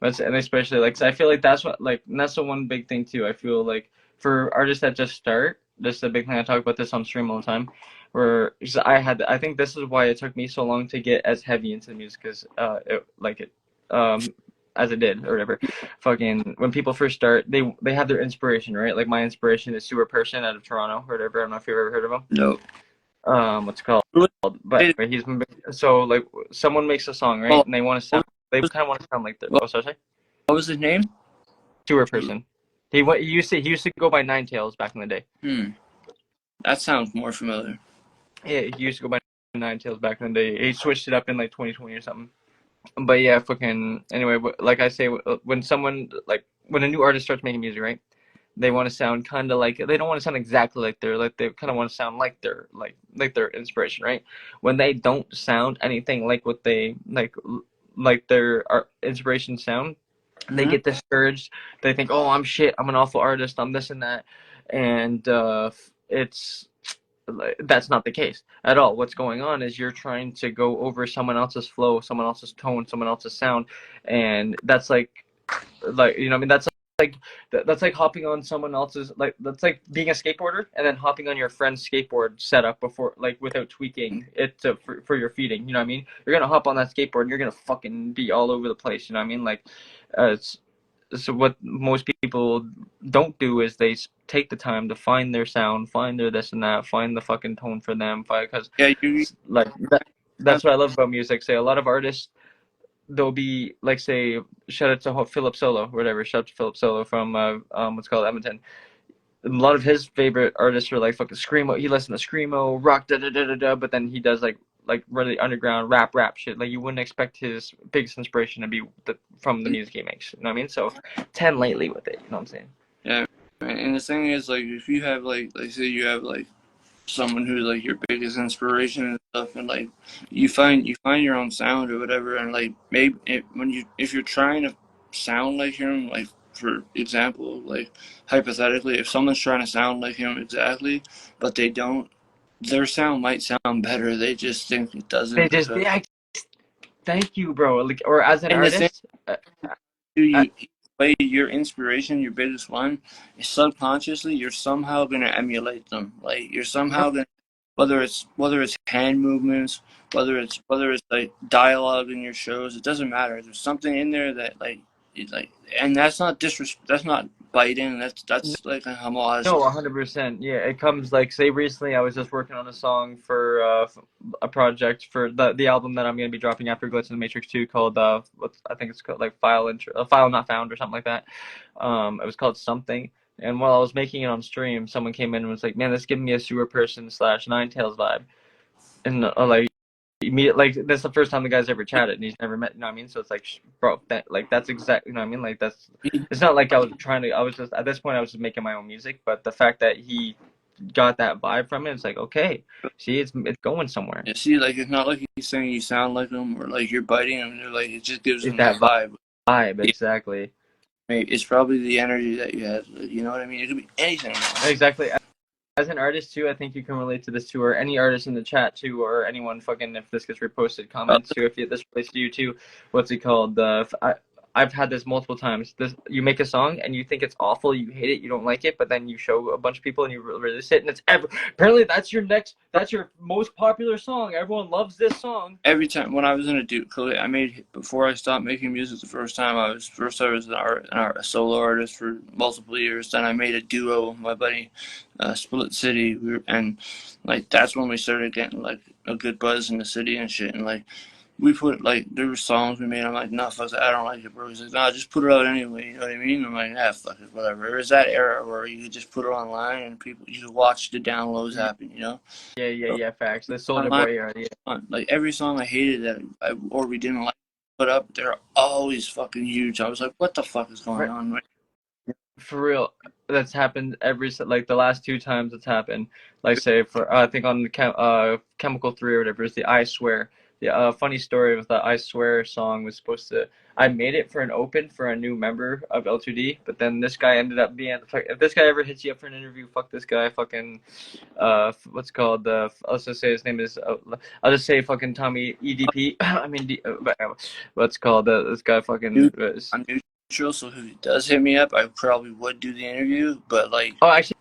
And especially like 'cause I feel like that's what like and that's the one big thing too. I feel like for artists that just start, this is the big thing. I talk about this on stream all the time. Where 'cause I think this is why it took me so long to get as heavy into the music because as it did or whatever. Fucking when people first start, they have their inspiration, right? Like my inspiration is Sewer Person out of Toronto or whatever. I don't know if you've ever heard of him. No. What's it called? But anyway, so like someone makes a song, right? Well, And they want to sound they kind of want to sound like the what sorry. was his name? Sewer Person. He used to go by Nine Tails back in the day. That sounds more familiar. Yeah, he used to go by Nine Tails back in the day. He switched it up in like 2020 or something. But yeah, fucking anyway, like I say, when someone like when a new artist starts making music, right? They want to sound kind of like they don't want to sound exactly like they kind of want to sound like their inspiration, right? When they don't sound anything like what they like their inspiration sound, they Mm-hmm. get discouraged. They think, "Oh, I'm shit. I'm an awful artist. I'm this and that," and it's that's not the case at all. What's going on is you're trying to go over someone else's flow, someone else's tone, someone else's sound, and that's like you know, I mean, like that's like hopping on someone else's like that's like being a skateboarder and then hopping on your friend's skateboard setup before like without tweaking it for your feeding. You know what I mean? You're gonna hop on that skateboard and you're gonna fucking be all over the place. You know what I mean? Like, it's so what most people don't do is they take the time to find their sound, find their this and that, find the fucking tone for them. Because Yeah, you like have that's what I love about music. Say a lot of artists, they'll be like say shout out to Philip Solo or whatever. Shout out to Philip Solo from what's called Edmonton. A lot of his favorite artists are like fucking screamo. He listens to screamo, rock, da da da da da. But then he does like really underground rap shit. Like you wouldn't expect his biggest inspiration to be from the music he makes. You know what I mean? So 10 lately with it. You know what I'm saying? yeah. And the thing is, like, if you have like say you have like someone who's like your biggest inspiration and stuff, and like you find your own sound or whatever, and like maybe if you're trying to sound like him, like for example, like hypothetically, if someone's trying to sound like him exactly, but they don't, their sound might sound better. They just think it They doesn't just because. thank you, bro. Like or as an And the thing artist, uh, you play your inspiration, your biggest one, subconsciously you're somehow gonna emulate them. Like you're no, somehow gonna whether it's hand movements, whether it's like dialogue in your shows, it doesn't matter. There's something in there that like and that's not that's not biting, that's like a homage. no, 100%. Yeah, it comes like say recently I was just working on a song for a project for the album that I'm gonna be dropping after Glitch in the Matrix 2 called what I think it's called like File Not Found or something like that. It was called something. And while I was making it on stream, someone came in and was like, "Man, this giving me a Sewer Person slash Nine Tails vibe." And like immediately, like that's the first time the guy's ever chatted and he's never met. You know what I mean? So it's like, bro, that's exactly. You know what I mean? Like that's. It's not like I was trying to. I was just at this point I was just making my own music, but the fact that he got that vibe from it, it's like okay, see, it's going somewhere. You see, like it's not like he's saying you sound like him or like you're biting him. They're like it just gives It's them that that vibe. vibe Yeah, exactly. it's probably the energy that you had. You know what I mean? It could be anything. Exactly. As an artist too, I think you can relate to this too, or any artist in the chat too, or anyone fucking if this gets reposted, comments too. If this relates to you too, what's it called? I've had this multiple times. You make a song and you think it's awful, you hate it, you don't like it, but then you show a bunch of people and you release it, and it's apparently that's your most popular song. Everyone loves this song. Every time when I was in a Duke, I made before I stopped making music. The first time I was a solo artist for multiple years. Then I made a duo with my buddy, Split City. And like that's when we started getting like a good buzz in the city and shit. And like we put like there were songs we made. I'm like, nah, fuck that, I don't like it, bro. He's like, nah, just put it out anyway. You know what I mean? I'm like, nah, fuck it, whatever. There was that era where you could just put it online and you could watch the downloads happen. You know? Yeah, facts. The Soldier Online, Boy era. Yeah. like every song I hated or we didn't like put up, they're always fucking huge. I was like, what the fuck is going on? Right? For real, that's happened like the last 2 times it's happened. Like say for I think on the Chemical 3 or whatever, it's the I Swear. The funny story with the I Swear song was supposed to. I made it for an open for a new member of L2D, but then this guy ended up being. If this guy ever hits you up for an interview, fuck this guy. Fucking what's it called I'll just say his name is. I'll just say fucking Tommy EDP. I mean, what's it called this guy fucking. I'm neutral, so if he does hit me up, I probably would do the interview. But like, oh, actually.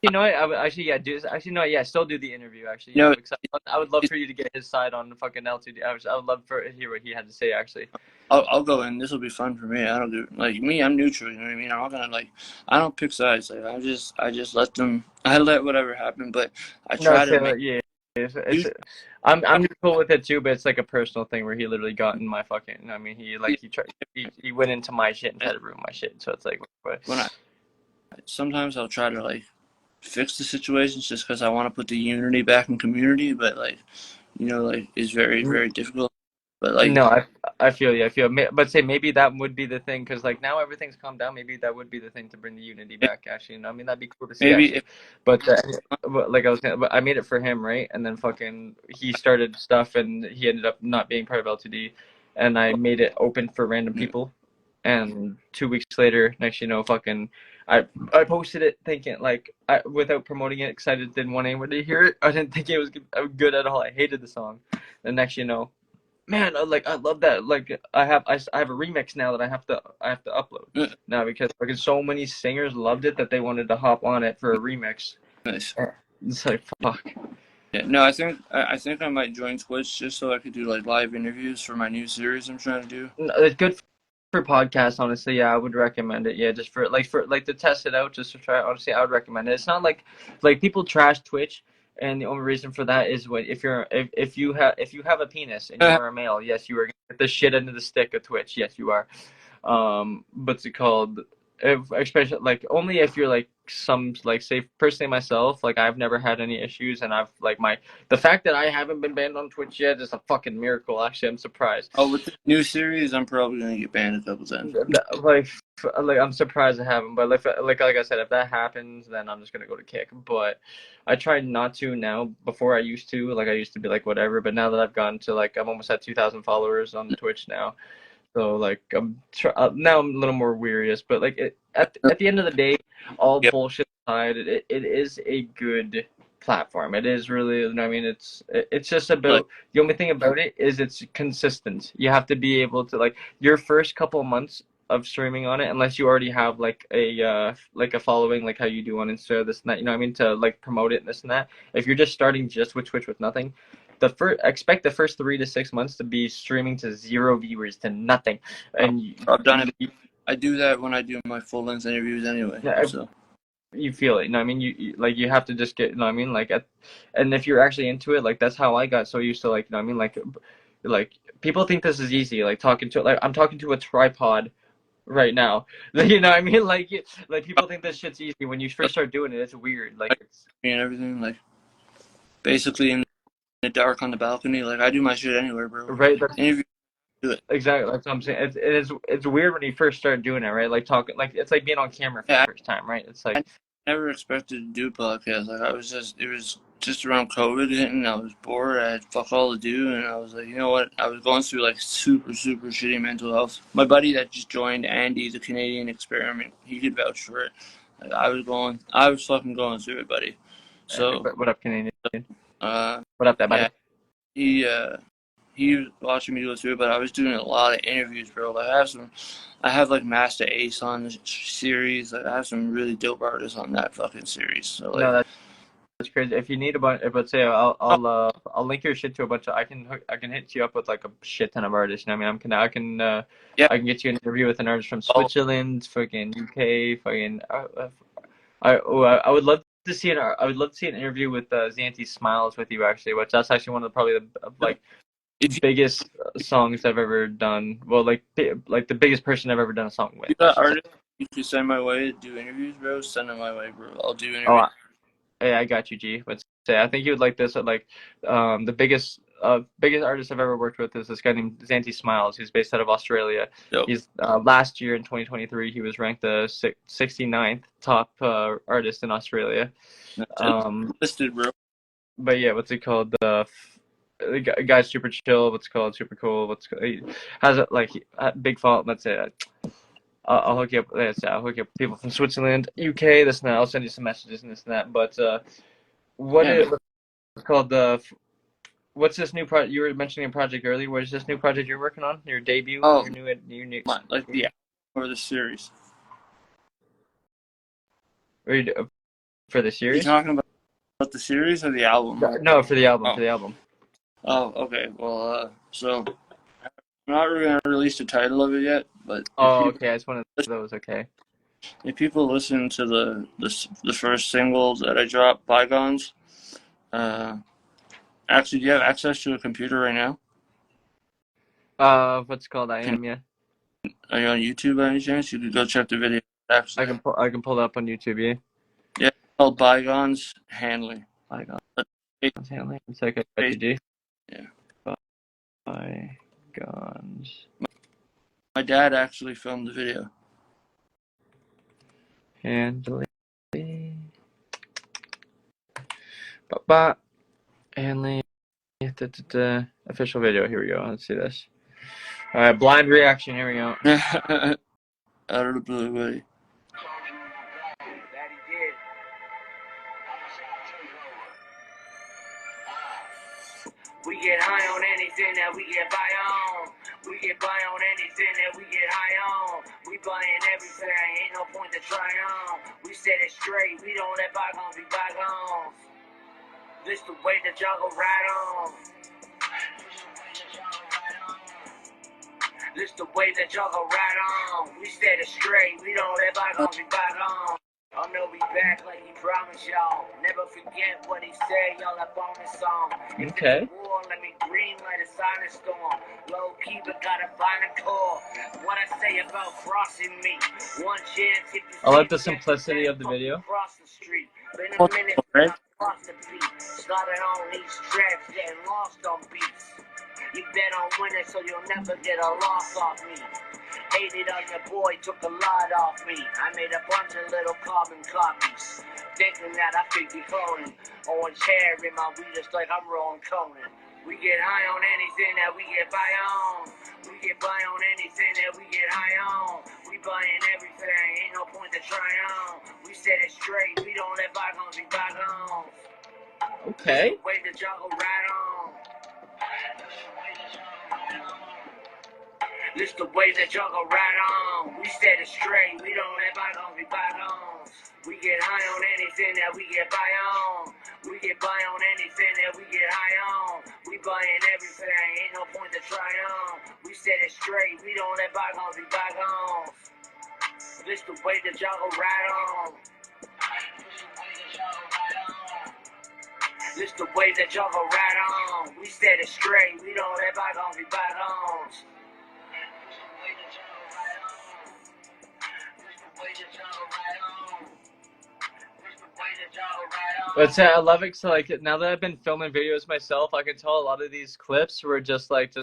You know what? I would actually, yeah, do. Actually, no, yeah, still do the interview. Actually, you know, because I would love for you to get his side on the fucking L2D. I would love to hear what he had to say. Actually, I'll go in. This will be fun for me. I don't do like me. I'm neutral. You know what I mean? I'm not gonna like. I don't pick sides. Like I just let them. I let whatever happen. But I try to make. Yeah, I'm neutral with it too, but it's like a personal thing where he literally got in my fucking. I mean, he went into my shit and tried to ruin my shit. So it's like, sometimes I'll try to like fix the situations just because I want to put the unity back in community, but like, you know, like it's very very difficult. But like, no, I feel you. But say maybe that would be the thing because like now everything's calmed down. Maybe that would be the thing to bring the unity back. Actually, I mean that'd be cool to see. maybe but like I was saying, but I made it for him, right? And then fucking he started stuff, and he ended up not being part of L2D, and I made it open for random people. And 2 weeks later, next you know, fucking, I posted it thinking like without promoting it, excited, didn't want anyone to hear it. I didn't think it was good at all. I hated the song. The next you know, man, I love that. Like I have a remix now that I have to upload now because fucking so many singers loved it that they wanted to hop on it for a remix. Nice. It's like fuck. Yeah, no, I think I might join Twitch just so I could do like live interviews for my new series I'm trying to do. It's good for podcasts, honestly. Yeah, I would recommend it. Yeah, just for to test it out, just to try. Honestly, I would recommend it. It's not like people trash Twitch, and the only reason for that is if you have a penis and you're a male, yes, you are gonna get the shit into the stick of Twitch. Yes, you are. What's it called? Especially like only if you're like say personally myself, like I've never had any issues, and I've like the fact that I haven't been banned on Twitch yet is a fucking miracle. Actually, I'm surprised. Oh, with the new series, I'm probably gonna get banned a couple times. Like I'm surprised I haven't, but like I said, if that happens, then I'm just gonna go to kick. But I try not to now. Before I used to, like I used to be like whatever, but now that I've gotten to like I'm almost at 2,000 followers on Twitch now. So like now I'm a little more wearious, but like at the end of the day, all bullshit aside, it is a good platform. It is really. I mean, it's just about the only thing about it is it's consistent. You have to be able to like your first couple of months of streaming on it, unless you already have like a following, like how you do on Insta, this and that. You know what I mean, to like promote it and this and that. If you're just starting just with Twitch with nothing. Expect the first 3 to 6 months to be streaming to 0 viewers to nothing, and I've done it. I do that when I do my full length interviews anyway. So you feel it. You know what I mean? You have to just get. You know what I mean? And if you're actually into it, like that's how I got so used to like. You know what I mean? Like people think this is easy. Like I'm talking to a tripod right now. You know what I mean? Like people think this shit's easy. When you first start doing it, it's weird. Like and everything like basically in the dark on the balcony. Like I do my shit anywhere, bro. Right. Interview, do it. Exactly. That's what I'm saying. It's weird when you first start doing it, right? Like talking, like it's like being on camera for the first time, right? It's like I never expected to do podcasts. Like it was just around COVID hitting. I was bored. I had fuck all to do, and I was like, you know what? I was going through like super shitty mental health. My buddy that just joined, Andy, the Canadian Experiment, he could vouch for it. Like, I was fucking going through it, buddy. So what up, Canadian? what up, that buddy? Yeah, he was watching me go through it, but I was doing a lot of interviews, bro. Like I have like Master Ace on the series. Like I have some really dope artists on that fucking series. So like, No, that's crazy. If you need a bunch, let's say I'll link your shit to a bunch of. I can hit you up with like a shit ton of artists. You know what I mean, yeah, I can get you an interview with an artist from all Switzerland, fucking UK, fucking. I would love to see I would love to see an interview with Zanti Smiles with you actually, which that's actually one of probably the like if biggest songs I've ever done. Well, like the biggest person I've ever done a song with, you I got should say. artists you can send my way to do interviews, bro, send them my way, bro. I'll do interviews. Oh, hey, I got you, G. Let's say I think you would like this. Like, the biggest artist I've ever worked with is this guy named Zanti Smiles. He's based out of Australia. Dope. He's last year in 2023, he was ranked the 69th top artist in Australia. Listed, bro. But yeah, what's it called? The guy's super chill. What's it called? Super cool. He has a like big fault. Let's say. I'll hook you up. I'll hook you up with people from Switzerland, UK, this and that. I'll send you some messages and this and that. But what's called what's this new project? You were mentioning a project earlier. What is this new project you're working on? Your debut? Oh, your new like the or the series. or you, for the Are you series? talking about the series or the album? No, for the album. Oh, For the album. oh, okay. Well, so I'm not really gonna release the title of it yet, but Oh, okay. I just wanted those. Okay. if people listen to the first single that I dropped, Bygones, uh, actually, do you have access to a computer right now? What's it called? I am, yeah. Are you on YouTube by any chance? You could go check the video. I Actually, can pull it up on YouTube, yeah. yeah, it's called Bygones Hanley. Bygones But Hanley. It's like a G. yeah, Bygones my dad actually filmed the video. Hanley. Ba Hanley. Official video. Here we go. Let's see this. All right, blind reaction. Here we go. Out of the blue, buddy. We get high on anything that we get by on. We get by on anything that we get high on. We buying everything, ain't no point to try on. We set it straight, we don't let bygones be bygones. This the way that y'all go right on. This the way that y'all go right on. We set it straight, we don't let bygones be bygones. I know we back like he promised y'all. Never forget what he said, y'all up on this song. If Okay. it's a war, let me green light a silent storm. Low key, but got a violent core. What I say about crossing me. One chance if you I like the see me, simplicity of the video. Cross the street. Been a minute since I crossed the beat. Started on these tracks, getting lost on beats. You bet on winning, so you'll never get a loss off me. Hated on your boy, took a lot off me. I made a bunch of little carbon copies, thinking that I could be cloning. Orange hair in my weed just like I'm rolling Conan. We get high on anything that we get by on. We get by on anything that we get high on. We buying everything, ain't no point to try on. We set it straight, we don't let bygones be bygones. Okay. Way to juggle right on. This the way that y'all go right on. We set it straight, we don't let bygones be bygones. We get high on anything that we get by on. We get by on anything that we get high on. We buying everything, ain't no point to try on. We set it straight, we don't let bygones be bygones. This the way that y'all go right on. This the way that y'all go right on. We set it straight, we don't let bygones be bygones. But I love it. So like now that I've been filming videos myself, I can tell a lot of these clips were just like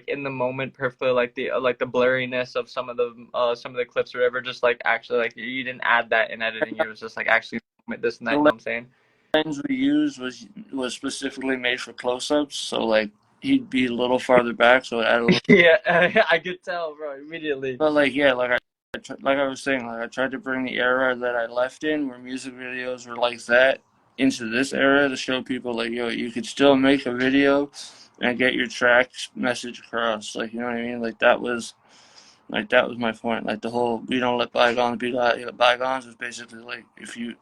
in the moment, perfectly like the blurriness of some of the clips or whatever. Just like actually like you didn't add that in editing. It was just like actually this and that. You know what I'm saying? The lens we used was specifically made for close-ups, so like he'd be a little farther back, so it added a little. Yeah, I could tell, bro, immediately. But like yeah, like I was saying, like I tried to bring the era that I left in, where music videos were like that, into this era to show people like, yo, you could still make a video get your track message across. Like, you know what I mean? Like that was my point. Like the whole "we don't let bygones be bygones" is basically like if we're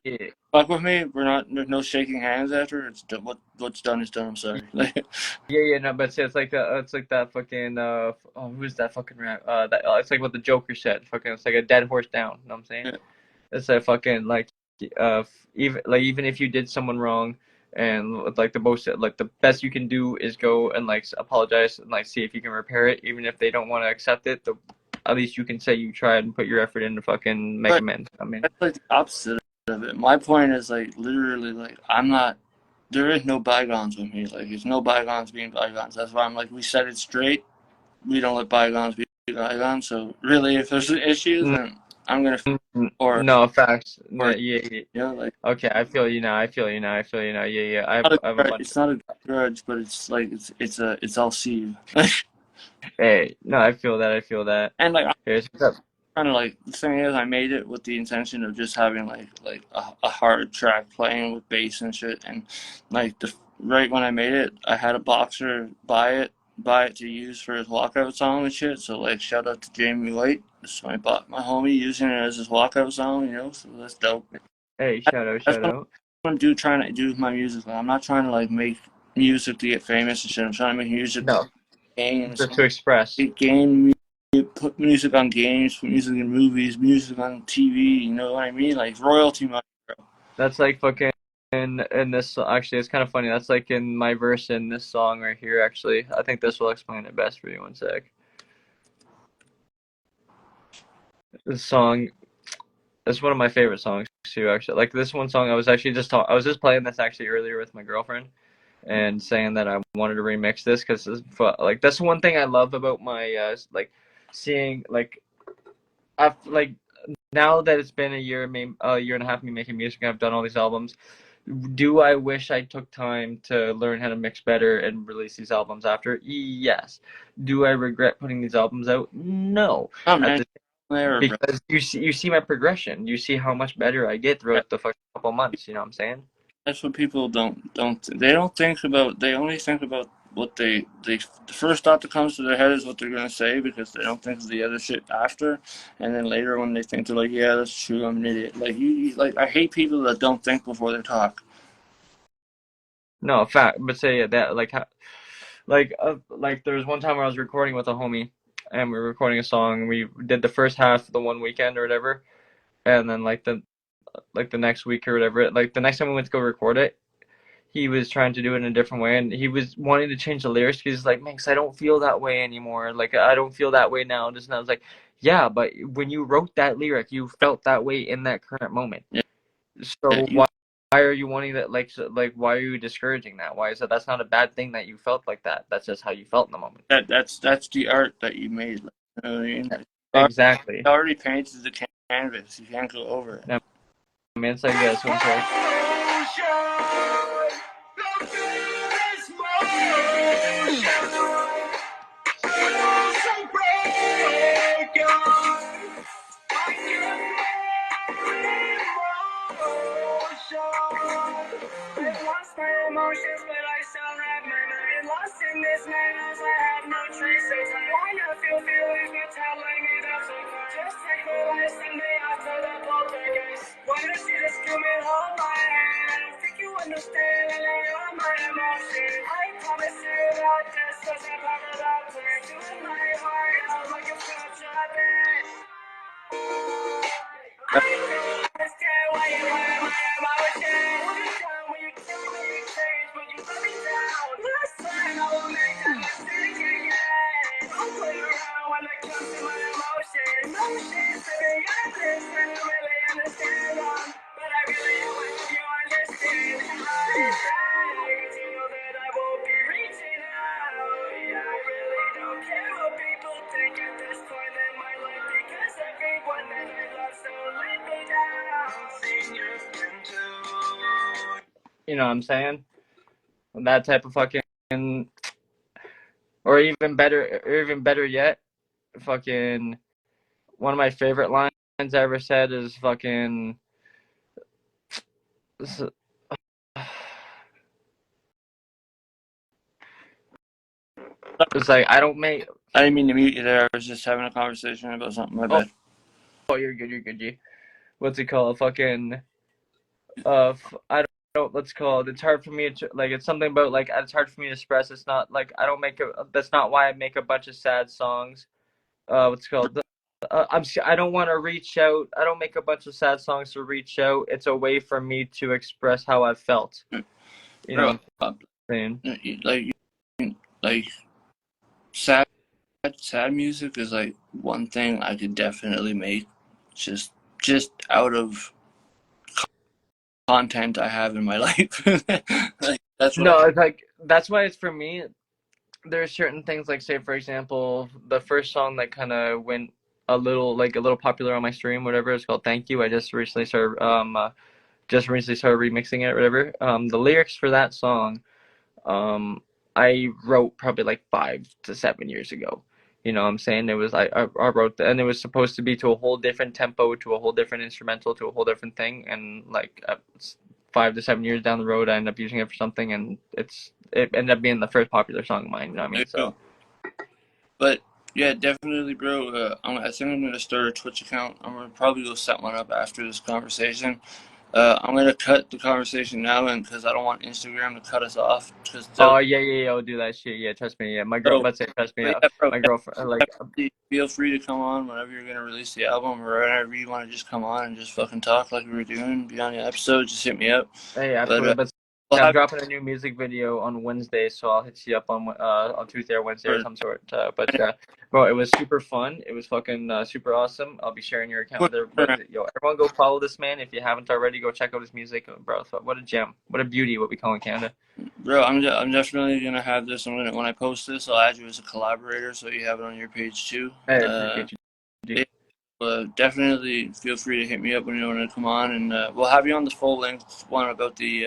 Yeah. fuck with me, we're not. There's no shaking hands after. It's done, what's done is done. I'm sorry. Like, Yeah, no, but see, it's like that fucking oh, who's that fucking rap? That it's like what the Joker said. Fucking, it's like a dead horse down. You know what I'm saying? yeah. It's a fucking like, even if you did someone wrong, and like the most like the best you can do is go and like apologize and like see if you can repair it, even if they don't want to accept it. At least you can say you tried and put your effort in to fucking make But amends. I mean, that's like the opposite of it. My point is like literally like I'm not. There is no bygones with me. Like there's no bygones being bygones. That's why I'm like we said it straight. We don't let bygones be bygones. So really, if there's an issue, then I'm gonna or no facts. No, or yeah, yeah. you know like Okay, I feel you now. I feel you now. I feel you now. Yeah, yeah. I have a bunch. it's not a grudge, but it's like it's all see you. Hey, no, I feel that. I feel that. And like Here's what's up. kind of like the thing is, I made it with the intention of just having like a hard track playing with bass and shit. And like right when I made it, I had a boxer buy it to use for his walkout song and shit. So like shout out to Jamie White. So I bought my homie using it as his walkout song, you know. So that's dope. Hey, shout out, That's shout what out. I'm trying to do with my music. Like, I'm not trying to like make music to get famous and shit. I'm trying to make music to No, gain just to express. gain put music on games, put music in movies, music on TV. You know what I mean? Like royalty money, bro. That's like fucking in this. Actually, it's kind of funny. That's like in my verse in this song right here. Actually, I think this will explain it best for you. One sec. This song is one of my favorite songs too. Actually, like this one song, I was actually I was just playing this actually earlier with my girlfriend, and saying that I wanted to remix this because like that's one thing I love about my like seeing like I've like now that it's been a year and a half of me making music and I've done all these albums. Do I wish I took time to learn how to mix better and release these albums after? Yes. Do I regret putting these albums out? No. Oh At man, the there, bro. Because you see my progression. You see how much better I get throughout the fucking couple months. You know what I'm saying? That's what people they don't think about. They only think about what they the first thought that comes to their head is what they're gonna say because they don't think of the other shit after, and then later when they think they're like, yeah, that's true, I'm an idiot. Like like I hate people that don't think before they talk. No, fact. But say that like there was one time where I was recording with a homie, and we were recording a song. We did the first half the one weekend or whatever, and then like the next week or whatever, like the next time we went to go record it, he was trying to do it in a different way, and he was wanting to change the lyrics because he's like, man, 'cause I don't feel that way anymore. Like I don't feel that way now. Just now, I was like, yeah, but when you wrote that lyric, you felt that way in that current moment. Yeah, yeah, So why are you wanting that? Like why are you discouraging that? Why is that? That's not a bad thing that you felt like that. That's just how you felt in the moment. that's the art that you made. Like, you know what I mean? Exactly. You already painted the canvas. You can't go over it. I mean, it's like this. One sec. Emotions, but I still have my mind lost in this madness. I have no traces. I wanna feel feelings, but telling me that's okay. Just take my last Sunday after the poltergeist. Why does she just come and hold my hand? I don't think you understand, and I own my emotions. I promise you that this doesn't cover that plan. You in my heart, I'm like a such a bitch. I don't understand why you wanna my emotions. What is done when you tell me you change, but you let me down. Last time I will make a mistake again. Don't play around when it comes to my emotions. Emotions to be honest, and I really understand them. But I really hope you understand. Cause you know that I won't be reaching out. Yeah, I really don't care what people think at this point in my life. Because everyone that I love so let me down. You know what I'm saying? That type of fucking, or even better yet, fucking one of my favorite lines I ever said is fucking. It's like I don't make. I didn't mean to mute you there. I was just having a conversation about something. My bad. Oh, you're good. You're good, G. What's it called? Fucking. I don't. What's it called? It's hard for me to like. It's something about like. It's hard for me to express. It's not like I don't make a. That's not why I make a bunch of sad songs. What's it called? I don't want to reach out. I don't make a bunch of sad songs to reach out. It's a way for me to express how I felt. You know what I'm saying? Like sad music is like one thing I could definitely make, just out of content I have in my life. Like that's what. No, it's like that's why it's for me. There's certain things like, say for example, the first song that kind of went a little popular on my stream, whatever. It's called "Thank You." I just recently started remixing it, whatever. The lyrics for that song, I wrote probably like 5 to 7 years ago. You know what I'm saying? It was I wrote and it was supposed to be to a whole different tempo, to a whole different instrumental, to a whole different thing, and like 5 to 7 years down the road, I ended up using it for something, and it ended up being the first popular song of mine. You know what I mean? So. But yeah, definitely, bro. I think I'm gonna start a Twitch account. I'm gonna probably go set one up after this conversation. I'm gonna cut the conversation now, and because I don't want Instagram to cut us off. Oh yeah, I'll do that shit. Yeah, trust me. Yeah, my girl. Let's say, trust me. Yeah, bro, my girlfriend. Like, feel free to come on whenever you're gonna release the album, or whenever you want to just come on and just fucking talk like we were doing. Be on the episode. Just hit me up. Hey, absolutely. But I'm dropping a new music video on Wednesday, so I'll hit you up on Tuesday or Wednesday or some sort. Bro, it was super fun. It was fucking super awesome. I'll be sharing your account with everybody. Yo, everyone go follow this man. If you haven't already, go check out his music, bro. What a gem. What a beauty, what we call in Canada. Bro, I'm definitely gonna have this. When I post this, I'll add you as a collaborator, so you have it on your page too. Hey, I appreciate you. Definitely feel free to hit me up when you want to come on, and we'll have you on the full length one about the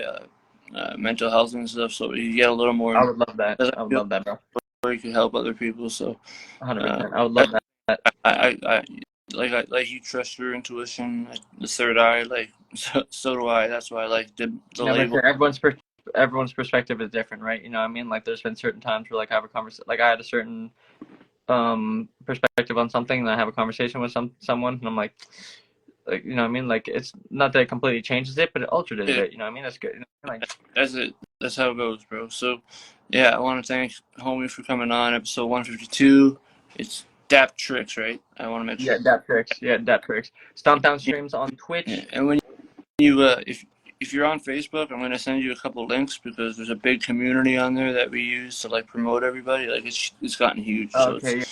mental health and stuff, so you get a little more. I would love that. I would love that, bro. Where you can help other people. So 100%. I would love that. I like you trust your intuition, the third eye. Like so do I. That's why I like the label. Everyone's perspective is different, right? You know what I mean? Like there's been certain times where like I have a conversation, like I had a certain perspective on something, and I have a conversation with someone, and I'm like you know what I mean? Like it's not that it completely changes it, but it alters it a bit. You know what I mean? That's good. Like, that's it. That's how it goes, bro. So yeah, I want to thank homie for coming on episode 152. It's DapTriX, right? I want to make sure. Yeah, DapTriX. Stomp Down streams on Twitch. Yeah. And when you if you're on Facebook, I'm gonna send you a couple links because there's a big community on there that we use to like promote everybody. Like it's gotten huge. Okay.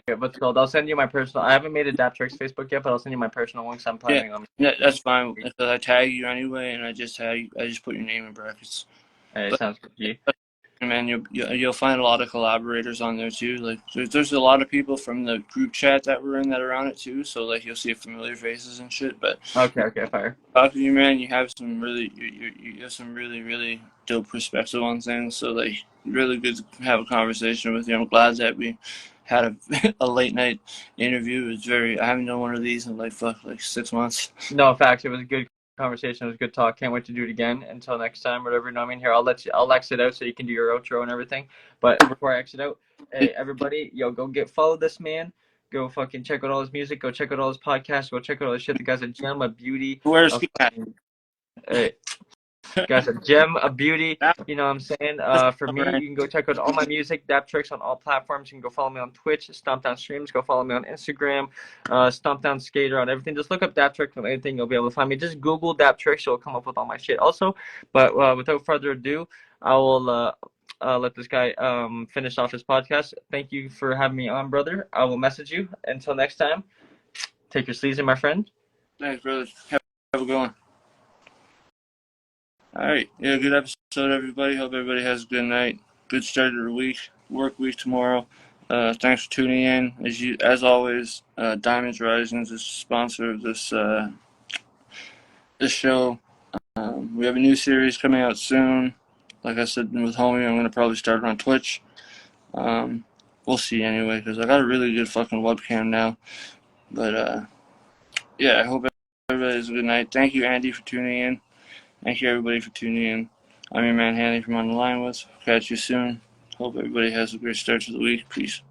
So what's called? I'll send you my personal. I haven't made a DapTriX Facebook yet, but I'll send you my personal one because I'm planning on. Yeah, that's fine. Because I tag you anyway, and I just put your name in brackets. Hey, sounds good. G. Man, you'll find a lot of collaborators on there too. Like there's a lot of people from the group chat that we're in that are on it too. So like you'll see familiar faces and shit. But okay, fire. Talking to you, man, you have some you have some really dope perspective on things. So like really good to have a conversation with you. I'm glad that we had a late night interview. It was I haven't done one of these in like 6 months. No, facts. It was a good conversation. It was a good talk. Can't wait to do it again. Until next time, whatever. You know what I mean? Here, I'll exit out so you can do your outro and everything. But before I exit out, hey everybody, go follow this man. Go fucking check out all his music. Go check out all his podcasts. Go check out all his shit. The guy's a gem, a beauty. Where's he at? Hey. Guys, a gem, a beauty, you know what I'm saying? For me, you can go check out all my music, DapTriX on all platforms. You can go follow me on Twitch, Stomp Down Streams. Go follow me on Instagram, Stomp Down Skater on everything. Just look up DapTriX on anything. You'll be able to find me. Just Google DapTriX. You'll come up with all my shit also. But without further ado, I will let this guy finish off his podcast. Thank you for having me on, brother. I will message you. Until next time, take your sleaze in, my friend. Thanks, brother. Have a good one. All right. Yeah, good episode, everybody. Hope everybody has a good night. Good start to the week. Work week tomorrow. Thanks for tuning in. As always, Diamonds Rising is the sponsor of this show. We have a new series coming out soon. Like I said with homie, I'm going to probably start it on Twitch. We'll see anyway, because I got a really good fucking webcam now. But, yeah, I hope everybody has a good night. Thank you, Andy, for tuning in. Thank you, everybody, for tuning in. I'm your man, Hanley, from On the Line with. Catch you soon. Hope everybody has a great start to the week. Peace.